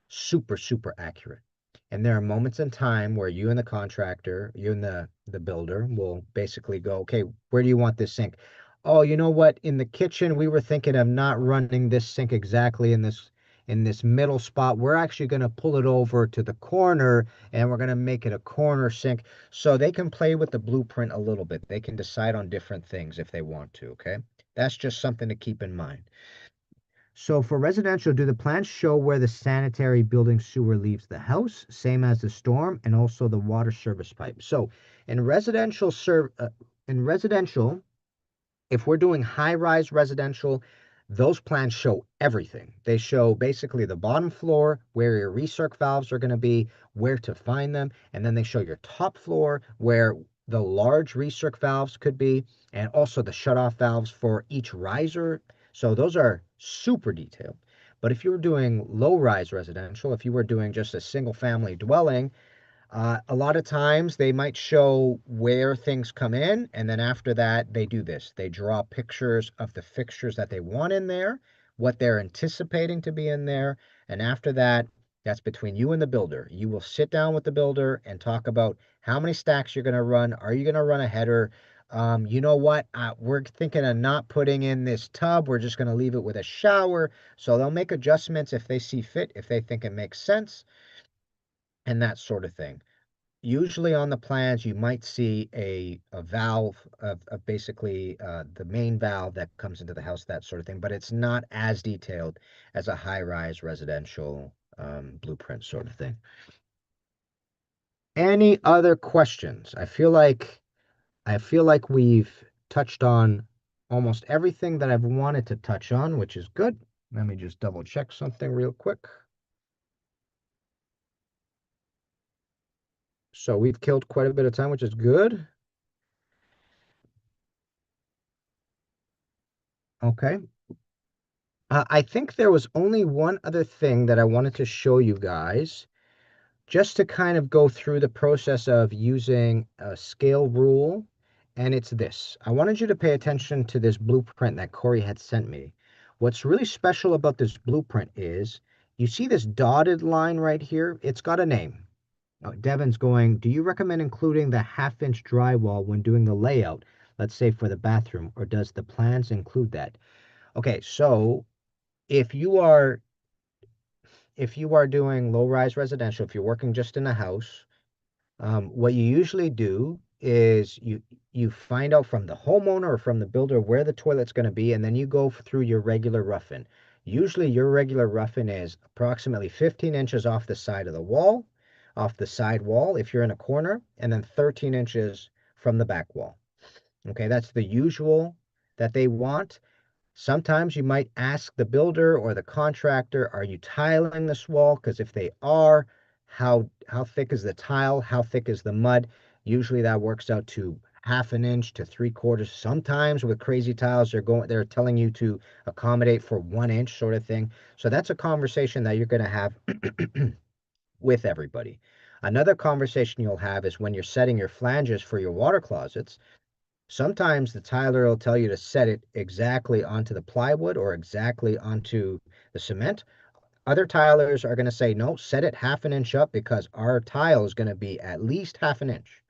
super, super accurate. And there are moments in time where you and the contractor, you and the builder will basically go, okay, where do you want this sink? Oh, you know what? In the kitchen, we were thinking of not running this sink exactly in this middle spot. We're actually going to pull it over to the corner and we're going to make it a corner sink so they can play with the blueprint a little bit. They can decide on different things if they want to, okay? That's just something to keep in mind. So for residential, do the plans show where the sanitary building sewer leaves the house, same as the storm, and also the water service pipe? So in residential, if we're doing high-rise residential, those plans show everything. They show basically the bottom floor, where your recirc valves are going to be, where to find them, and then they show your top floor where the large recirc valves could be, and also the shutoff valves for each riser. So those are super detailed. But if you were doing low-rise residential, if you were doing just a single family dwelling, a lot of times they might show where things come in, and then after that, they do this. They draw pictures of the fixtures that they want in there, what they're anticipating to be in there, and after that, that's between you and the builder. You will sit down with the builder and talk about how many stacks you're going to run. Are you going to run a header? You know what? We're thinking of not putting in this tub. We're just going to leave it with a shower. So they'll make adjustments if they see fit, if they think it makes sense, and that sort of thing. Usually on the plans, you might see a valve of basically the main valve that comes into the house, that sort of thing, but it's not as detailed as a high-rise residential blueprint sort of thing. Any other questions? I feel like we've touched on almost everything that I've wanted to touch on, which is good. Let me just double check something real quick. So we've killed quite a bit of time, which is good. Okay. I think there was only one other thing that I wanted to show you guys, just to kind of go through the process of using a scale rule, and it's this. I wanted you to pay attention to this blueprint that Corey had sent me. What's really special about this blueprint is, you see this dotted line right here? It's got a name. Devin's going, do you recommend including the half-inch drywall when doing the layout, let's say for the bathroom, or does the plans include that? Okay, so if you are doing low-rise residential, if you're working just in a house, what you usually do is you find out from the homeowner or from the builder where the toilet's going to be, and then you go through your regular roughing. Usually your regular roughing is approximately 15 inches off the side of the wall, off the side wall if you're in a corner, and then 13 inches from the back wall. Okay, that's the usual that they want. Sometimes you might ask the builder or the contractor, are you tiling this wall? Because if they are, how thick is the tile? How thick is the mud? Usually that works out to half an inch to 3/4. Sometimes with crazy tiles, they're telling you to accommodate for 1 inch sort of thing. So that's a conversation that you're going to have with everybody. Another conversation you'll have is when you're setting your flanges for your water closets. Sometimes the tiler will tell you to set it exactly onto the plywood or exactly onto the cement. Other tilers are going to say, no, set it half an inch up because our tile is going to be at least half an inch.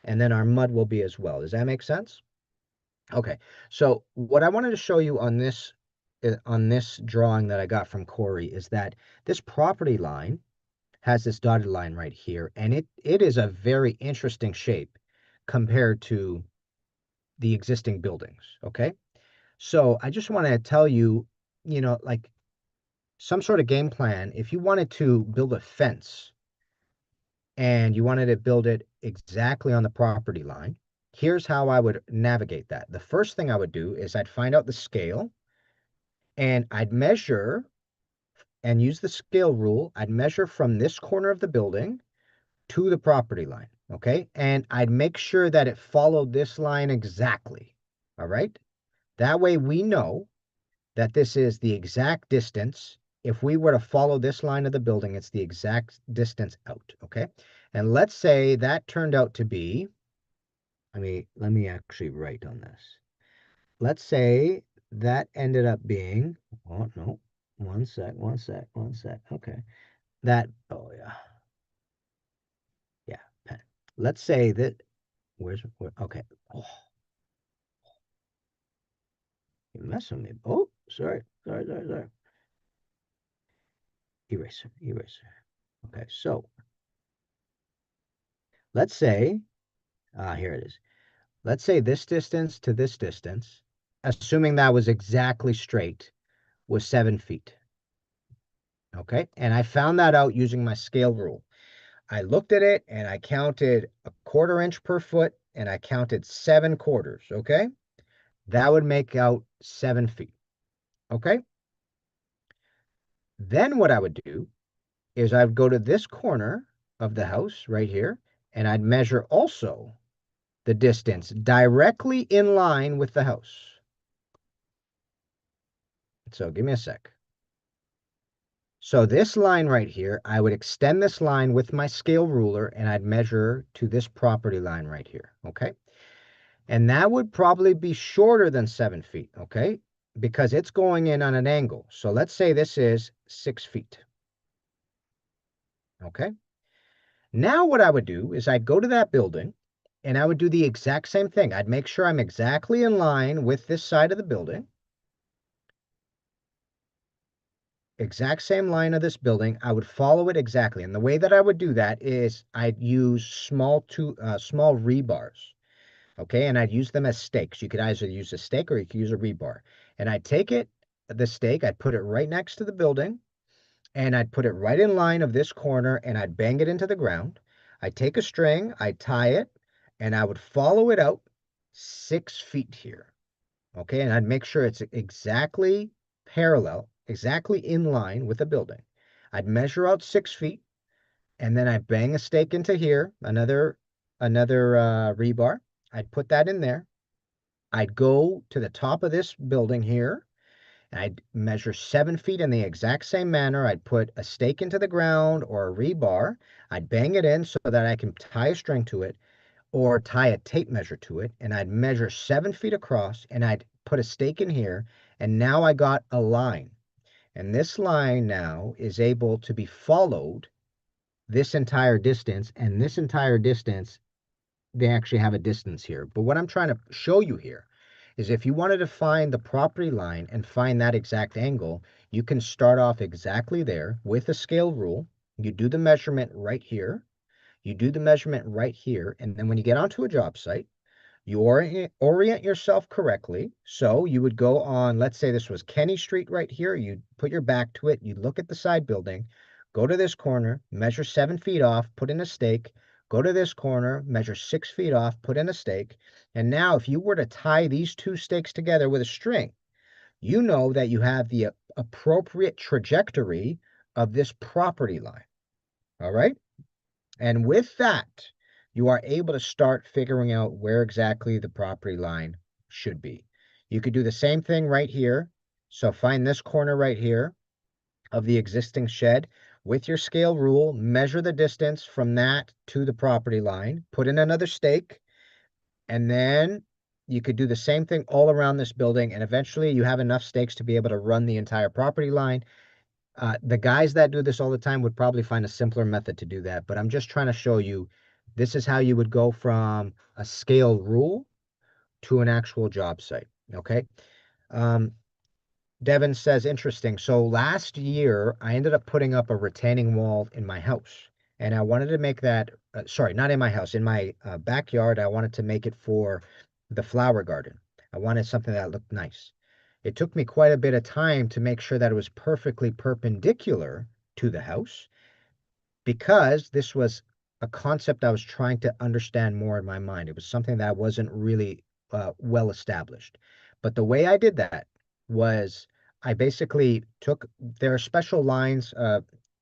and then our mud will be as well. Does that make sense? Okay, so what I wanted to show you on this drawing that I got from Corey is that this property line has this dotted line right here, and it is a very interesting shape compared to the existing buildings, okay? So I just want to tell you, like some sort of game plan. If you wanted to build a fence and you wanted to build it exactly on the property line, here's how I would navigate that. The first thing I would do is I'd find out the scale and I'd measure and use the scale rule. I'd measure from this corner of the building to the property line, okay? And I'd make sure that it followed this line exactly, all right? That way we know that this is the exact distance. If we were to follow this line of the building, it's the exact distance out, okay? And let's say that turned out to be, let me actually write on this. Let's say that ended up being, oh no, one sec. Okay. Oh yeah, pen. Let's say that, okay. Oh, you're messing with me. Oh, sorry. Eraser. Okay, so let's say, here it is. Let's say this distance to this distance, assuming that was exactly straight, was 7 feet. Okay, and I found that out using my scale rule. I looked at it and I counted a 1/4 inch per foot and I counted 7 quarters. Okay, that would make out 7 feet. Okay, then what I would do is I would go to this corner of the house right here and I'd measure also the distance directly in line with the house. So give me a sec. So this line right here, I would extend this line with my scale ruler and I'd measure to this property line right here, okay? And that would probably be shorter than 7 feet, okay? Because it's going in on an angle. So let's say this is 6 feet, okay? Now what I would do is I'd go to that building and I would do the exact same thing. I'd make sure I'm exactly in line with this side of the building. Exact same line of this building. I would follow it exactly. And the way that I would do that is I'd use small rebars. Okay, and I'd use them as stakes. You could either use a stake or you could use a rebar. And I'd take the stake, I'd put it right next to the building, and I'd put it right in line of this corner, and I'd bang it into the ground. I'd take a string, I'd tie it, and I would follow it out 6 feet here. Okay, and I'd make sure it's exactly parallel, exactly in line with the building. I'd measure out 6 feet, and then I'd bang a stake into here, another rebar. I'd put that in there. I'd go to the top of this building here. And I'd measure 7 feet in the exact same manner. I'd put a stake into the ground or a rebar. I'd bang it in so that I can tie a string to it or tie a tape measure to it. And I'd measure 7 feet across and I'd put a stake in here. And now I got a line. And this line now is able to be followed this entire distance. And this entire distance, they actually have a distance here. But what I'm trying to show you here is if you wanted to find the property line and find that exact angle, you can start off exactly there with a scale rule. You do the measurement right here. You do the measurement right here. And then when you get onto a job site, you orient yourself correctly. So you would go on, let's say this was Kenny Street right here. You put your back to it. You look at the side building, go to this corner, measure 7 feet off, put in a stake, go to this corner, measure 6 feet off, put in a stake. And now if you were to tie these two stakes together with a string, you know that you have the appropriate trajectory of this property line. All right? And with that, you are able to start figuring out where exactly the property line should be. You could do the same thing right here. So find this corner right here of the existing shed with your scale rule, measure the distance from that to the property line, put in another stake, and then you could do the same thing all around this building. And eventually you have enough stakes to be able to run the entire property line. The guys that do this all the time would probably find a simpler method to do that, but I'm just trying to show you This is how you would go from a scale rule to an actual job site. Okay. Um, Devin says, interesting. So last year, I ended up putting up a retaining wall in my house. And I wanted to make that, sorry, not in my house, in my backyard. I wanted to make it for the flower garden. I wanted something that looked nice. It took me quite a bit of time to make sure that it was perfectly perpendicular to the house because this was a concept I was trying to understand more in my mind. It was something that wasn't really well established. But the way I did that was I basically took, there are special lines,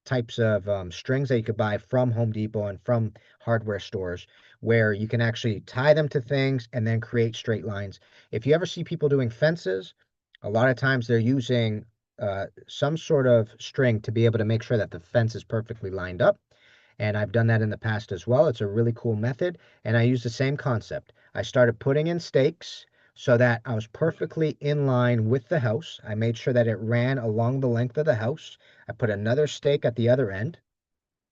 types of strings that you could buy from Home Depot and from hardware stores where you can actually tie them to things and then create straight lines. If you ever see people doing fences, a lot of times they're using some sort of string to be able to make sure that the fence is perfectly lined up. And I've done that in the past as well. It's a really cool method. And I use the same concept. I started putting in stakes so that I was perfectly in line with the house. I made sure that it ran along the length of the house. I put another stake at the other end.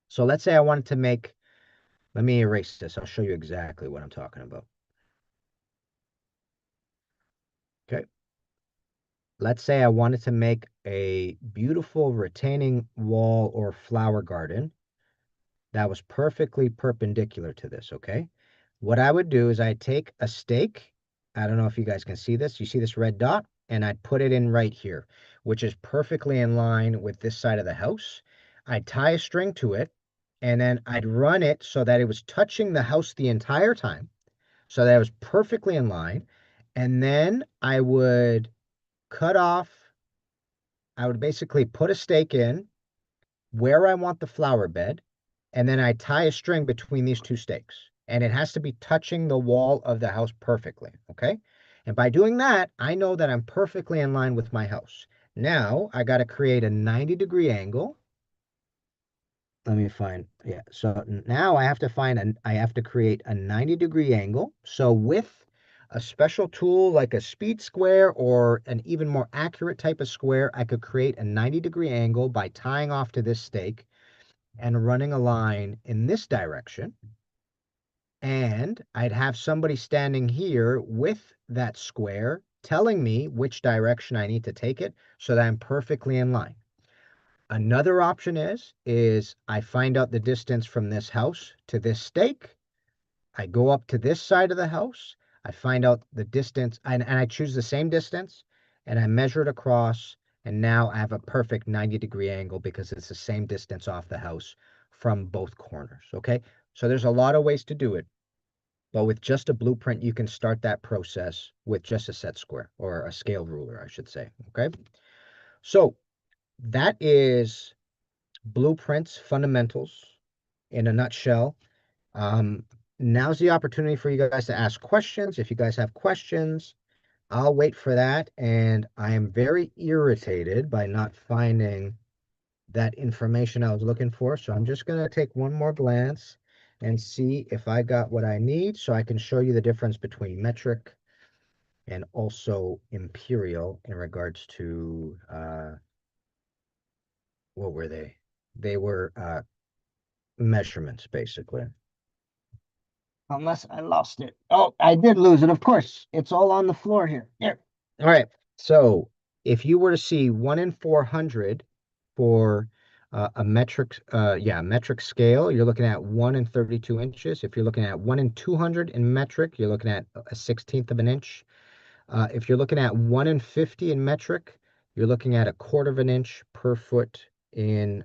So let's say I wanted to make, let me erase this. I'll show you exactly what I'm talking about. Okay. Let's say I wanted to make a beautiful retaining wall or flower garden that was perfectly perpendicular to this, okay? What I would do is I'd take a stake. I don't know if you guys can see this. You see this red dot? And I'd put it in right here, which is perfectly in line with this side of the house. I'd tie a string to it, and then I'd run it so that it was touching the house the entire time, so that it was perfectly in line. And then cut off, I would basically put a stake in where I want the flower bed, and then I tie a string between these two stakes. And it has to be touching the wall of the house perfectly, okay? And by doing that, I know that I'm perfectly in line with my house. Now, I got to create a 90-degree angle. Let me find, yeah. So now I have to create a 90-degree angle. So with a special tool like a speed square or an even more accurate type of square, I could create a 90-degree angle by tying off to this stake and running a line in this direction. And I'd have somebody standing here with that square telling me which direction I need to take it so that I'm perfectly in line. Another option is I find out the distance from this house to this stake. I go up to this side of the house. I find out the distance and I choose the same distance and I measure it across. And now I have a perfect 90-degree angle because it's the same distance off the house from both corners. Okay. So there's a lot of ways to do it. But with just a blueprint, you can start that process with just a set square or a scale ruler, I should say. Okay. So that is blueprints, fundamentals in a nutshell. Um, Now's the opportunity for you guys to ask questions. If you guys have questions, I'll wait for that. And I am very irritated by not finding that information I was looking for. So I'm just going to take one more glance and see if I got what I need so I can show you the difference between metric and also imperial in regards to, what were they? They were measurements, basically. Unless I lost it. Oh, I did lose it, of course. It's all on the floor here. Here. All right. So if you were to see 1 in 400 for a metric scale, you're looking at 1 in 32 inches. If you're looking at 1 in 200 in metric, you're looking at a 16th of an inch. If you're looking at 1 in 50 in metric, you're looking at a quarter of an inch per foot in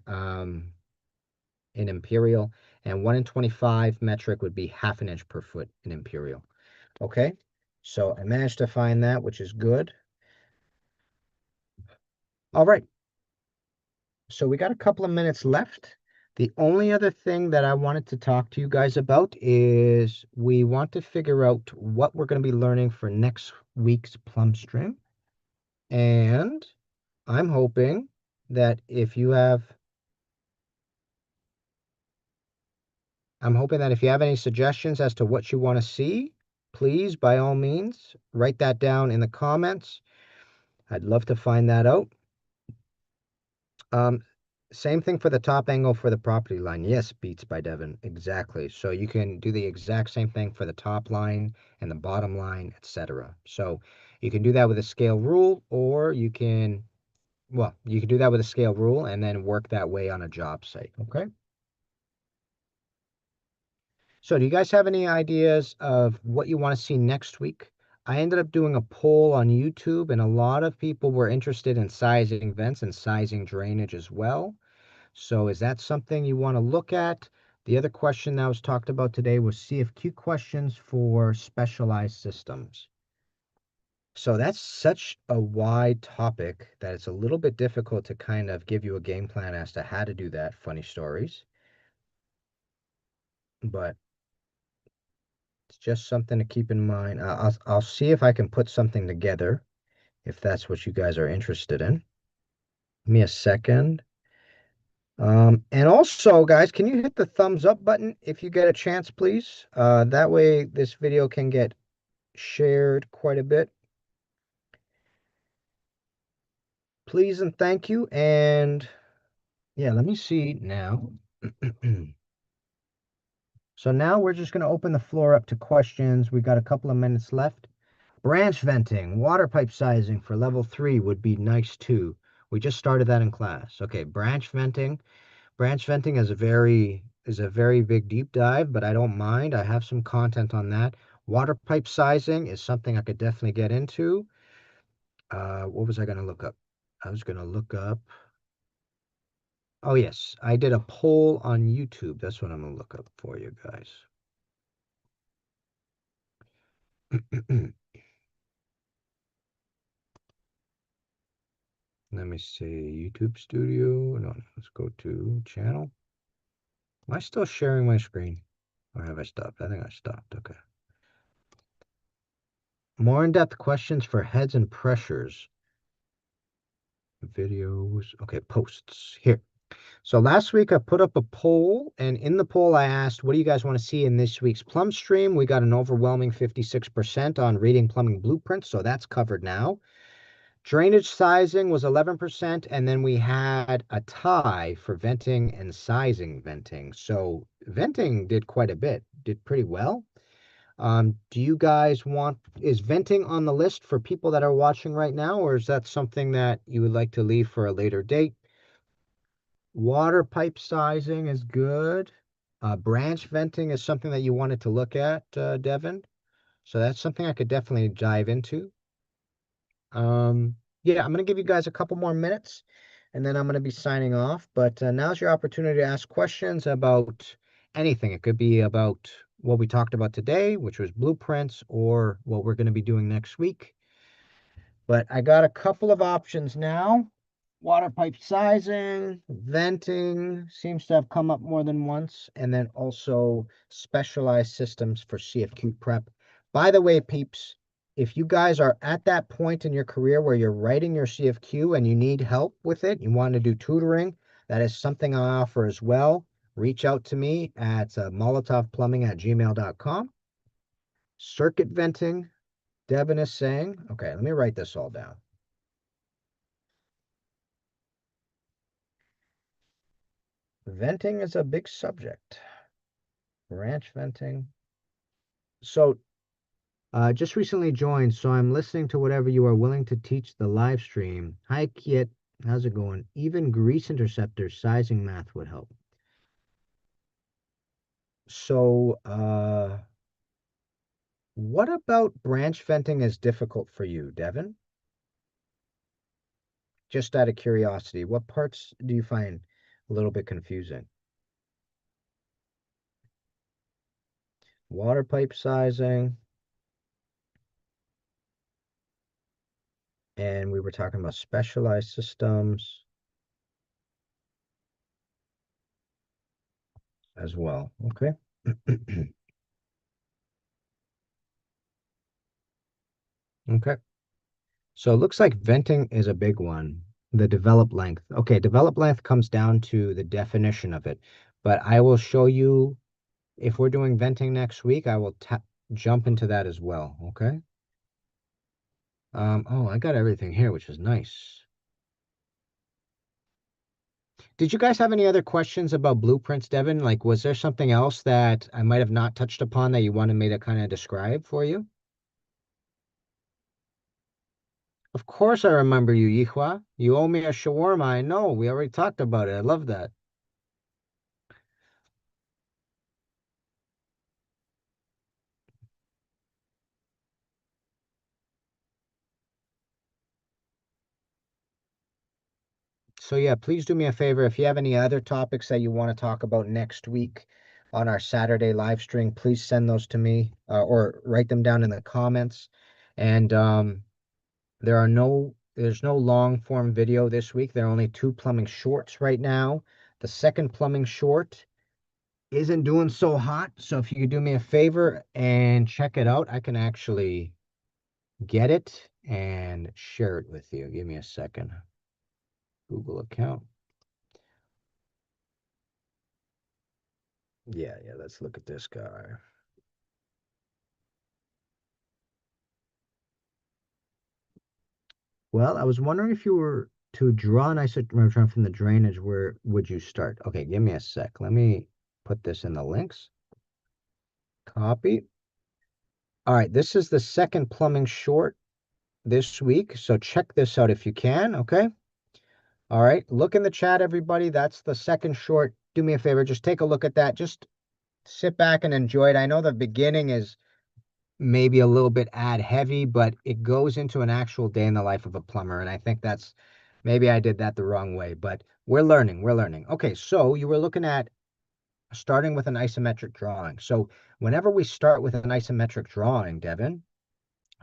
imperial, and 1 in 25 metric would be half an inch per foot in imperial. Okay, so I managed to find that, which is good. All right, so we got a couple of minutes left. The only other thing that I wanted to talk to you guys about is we want to figure out what we're going to be learning for next week's Plumbstream. And I'm hoping that if you have any suggestions as to what you want to see, please, by all means, write that down in the comments. I'd love to find that out. Same thing for the top angle for the property line. Yes, Beats by Devin. Exactly. So you can do the exact same thing for the top line and the bottom line, etc. So you can do that with a scale rule, or you can, well, you can do that with a scale rule and then work that way on a job site. Okay. So do you guys have any ideas of what you want to see next week? I ended up doing a poll on YouTube, and a lot of people were interested in sizing vents and sizing drainage as well. So is that something you want to look at? The other question that was talked about today was CFQ questions for specialized systems. So that's such a wide topic that it's a little bit difficult to kind of give you a game plan as to how to do that. Funny stories, but it's just something to keep in mind. I'll see if I can put something together if that's what you guys are interested in. Give me a second. And also, guys, can you hit the thumbs up button if you get a chance, please? That way this video can get shared quite a bit. Please and thank you. And yeah, let me see now. So now we're just going to open the floor up to questions. We got a couple of minutes left. Branch venting, water pipe sizing for level 3 would be nice too. We just started that in class. Okay, branch venting. Branch venting is a very big deep dive, but I don't mind. I have some content on that. Water pipe sizing is something I could definitely get into. What was I going to look up? I was going to look up. Oh, yes. I did a poll on YouTube. That's what I'm going to look up for you guys. Let me see. YouTube Studio. No, let's go to channel. Am I still sharing my screen? Or have I stopped? I think I stopped. Okay. More in-depth questions for heads and pressures. Videos. Okay, posts. Here. So last week I put up a poll, and in the poll I asked, what do you guys want to see in this week's Plumbstream? We got an overwhelming 56% on reading plumbing blueprints, so that's covered now. Drainage sizing was 11%, and then we had a tie for venting and sizing venting. So venting did quite a bit, did pretty well. Do you guys is venting on the list for people that are watching right now, or is that something that you would like to leave for a later date? Water pipe sizing is good. Branch venting is something that you wanted to look at, Devin. So that's something I could definitely dive into. Um, yeah, I'm going to give you guys a couple more minutes and then I'm going to be signing off. But now's your opportunity to ask questions about anything. It could be about what we talked about today, which was blueprints, or what we're going to be doing next week. But I got a couple of options now. Water pipe sizing, venting seems to have come up more than once, and then also specialized systems for CFQ prep. By the way, peeps, if you guys are at that point in your career where you're writing your CFQ and you need help with it, you want to do tutoring, that is something I offer as well. Reach out to me at molotovplumbing@gmail.com. Circuit venting, Devin is saying, okay, let me write this all down. Venting is a big subject. Ranch venting. So, just recently joined, so I'm listening to whatever you are willing to teach the live stream. Hi, Kit. How's it going? Even grease interceptor sizing math would help. So, what about branch venting is difficult for you, Devin? Just out of curiosity, what parts do you find a little bit confusing? Water pipe sizing, and we were talking about specialized systems as well. Okay. Okay. So it looks like venting is a big one. The develop length. Okay, develop length comes down to the definition of it. But I will show you if we're doing venting next week, I will jump into that as well. Okay. Oh, I got everything here, which is nice. Did you guys have any other questions about blueprints, Devin? Like, was there something else that I might have not touched upon that you wanted me to kind of describe for you? Of course I remember you, Yihua. You owe me a shawarma. I know. We already talked about it. I love that. So yeah, please do me a favor. If you have any other topics that you want to talk about next week on our Saturday live stream, please send those to me or write them down in the comments. And there's no long form video this week. There are only two plumbing shorts right now. The second plumbing short isn't doing so hot. So if you could do me a favor and check it out, I can actually get it and share it with you. Give me a second. Google account. Yeah, let's look at this guy. Well, I was wondering if you were to draw an isometric from the drainage, where would you start? Okay, give me a sec. Let me put this in the links. Copy. All right, this is the second plumbing short this week, so check this out if you can, okay? All right, look in the chat, everybody. That's the second short. Do me a favor, just take a look at that. Just sit back and enjoy it. I know the beginning is maybe a little bit ad heavy, but it goes into an actual day in the life of a plumber. And I think that's maybe I did that the wrong way, but we're learning. We're learning. Okay, so you were looking at starting with an isometric drawing. So whenever we start with an isometric drawing, Devin,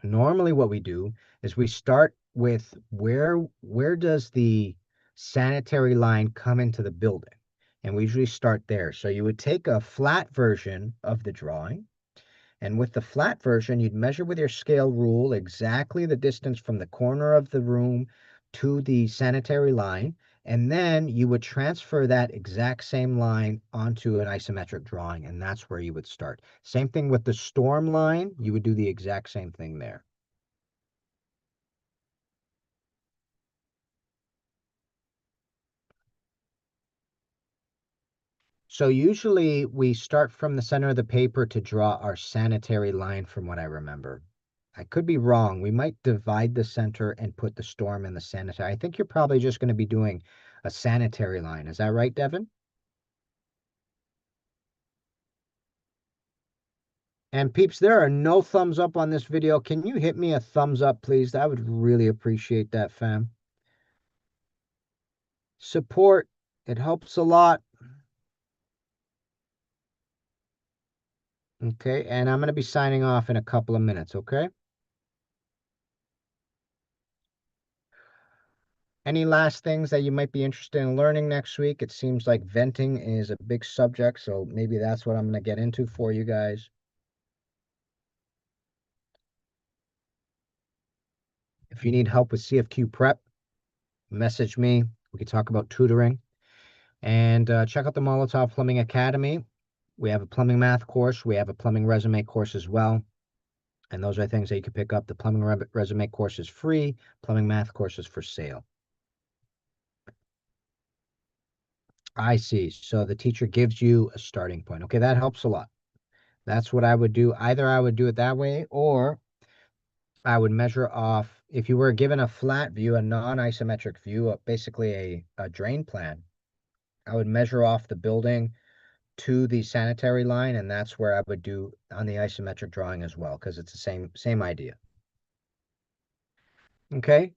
normally what we do is we start with where does the sanitary line come into the building? And we usually start there. So you would take a flat version of the drawing, and with the flat version, you'd measure with your scale rule exactly the distance from the corner of the room to the sanitary line. And then you would transfer that exact same line onto an isometric drawing. And that's where you would start. Same thing with the storm line. You would do the exact same thing there. So usually we start from the center of the paper to draw our sanitary line from what I remember. I could be wrong. We might divide the center and put the storm in the sanitary. I think you're probably just going to be doing a sanitary line. Is that right, Devin? And peeps, there are no thumbs up on this video. Can you hit me a thumbs up, please? I would really appreciate that, fam. Support, it helps a lot. Okay, and I'm going to be signing off in a couple of minutes, okay? Any last things that you might be interested in learning next week? It seems like venting is a big subject, so maybe that's what I'm going to get into for you guys. If you need help with CFQ prep, message me. We can talk about tutoring. And check out the Molotov Plumbing Academy. We have a plumbing math course. We have a plumbing resume course as well. And those are things that you can pick up. The plumbing resume course is free. Plumbing math course is for sale. I see. So the teacher gives you a starting point. Okay, that helps a lot. That's what I would do. Either I would do it that way, or I would measure off, if you were given a flat view, a non-isometric view, basically a drain plan, I would measure off the building to the sanitary line, and that's where I would do on the isometric drawing as well, because it's the same idea. Okay,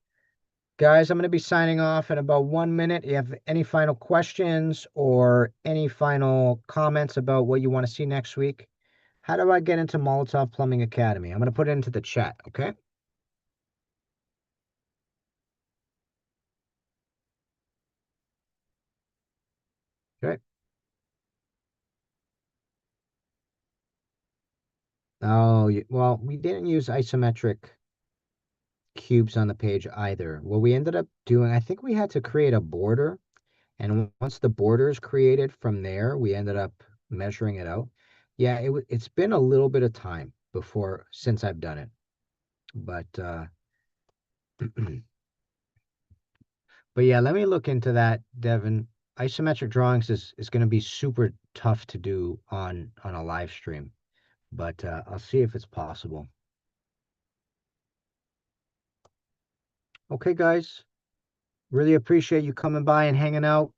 guys, I'm going to be signing off in about 1 minute. If you have any final questions or any final comments about what you want to see next week, how do I get into Molotov Plumbing Academy? I'm going to put it into the chat, okay? Okay. Oh, well, we didn't use isometric cubes on the page either. What we ended up doing, I think we had to create a border. And once the border is created from there, we ended up measuring it out. Yeah, it's been a little bit of time since I've done it. But but yeah, let me look into that, Devin. isometric drawings is going to be super tough to do on a live stream, but I'll see if it's possible. Okay, guys, really appreciate you coming by and hanging out.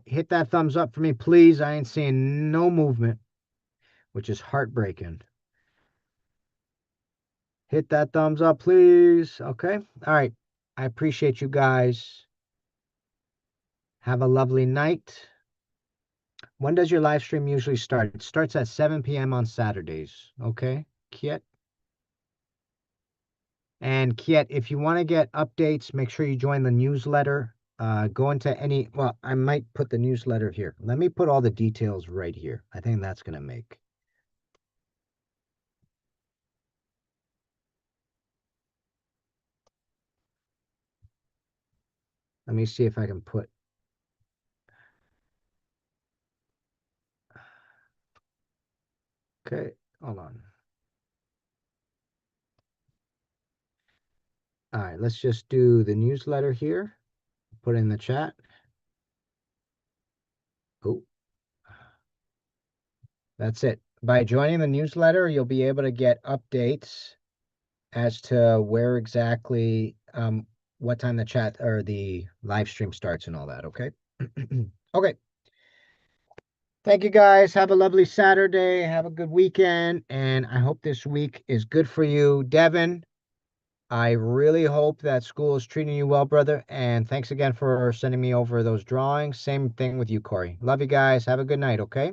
Hit that thumbs up for me, please. I ain't seeing no movement, which is heartbreaking. Hit that thumbs up, please. Okay. All right. I appreciate you guys. Have a lovely night. When does your live stream usually start? It starts at 7 p.m. on Saturdays. Okay, Kiet? And Kiet, if you want to get updates, make sure you join the newsletter. Go into any, well, I might put the newsletter here. Let me put all the details right here. I think that's going to make. Let me see if I can put. Okay, hold on. All right, let's just do the newsletter here. Put in the chat. Oh, that's it. By joining the newsletter, you'll be able to get updates as to where exactly, what time the chat or the live stream starts and all that. Okay. Okay. Thank you guys. Have a lovely Saturday. Have a good weekend. And I hope this week is good for you. Devin, I really hope that school is treating you well, brother. And thanks again for sending me over those drawings. Same thing with you, Corey. Love you guys. Have a good night. Okay.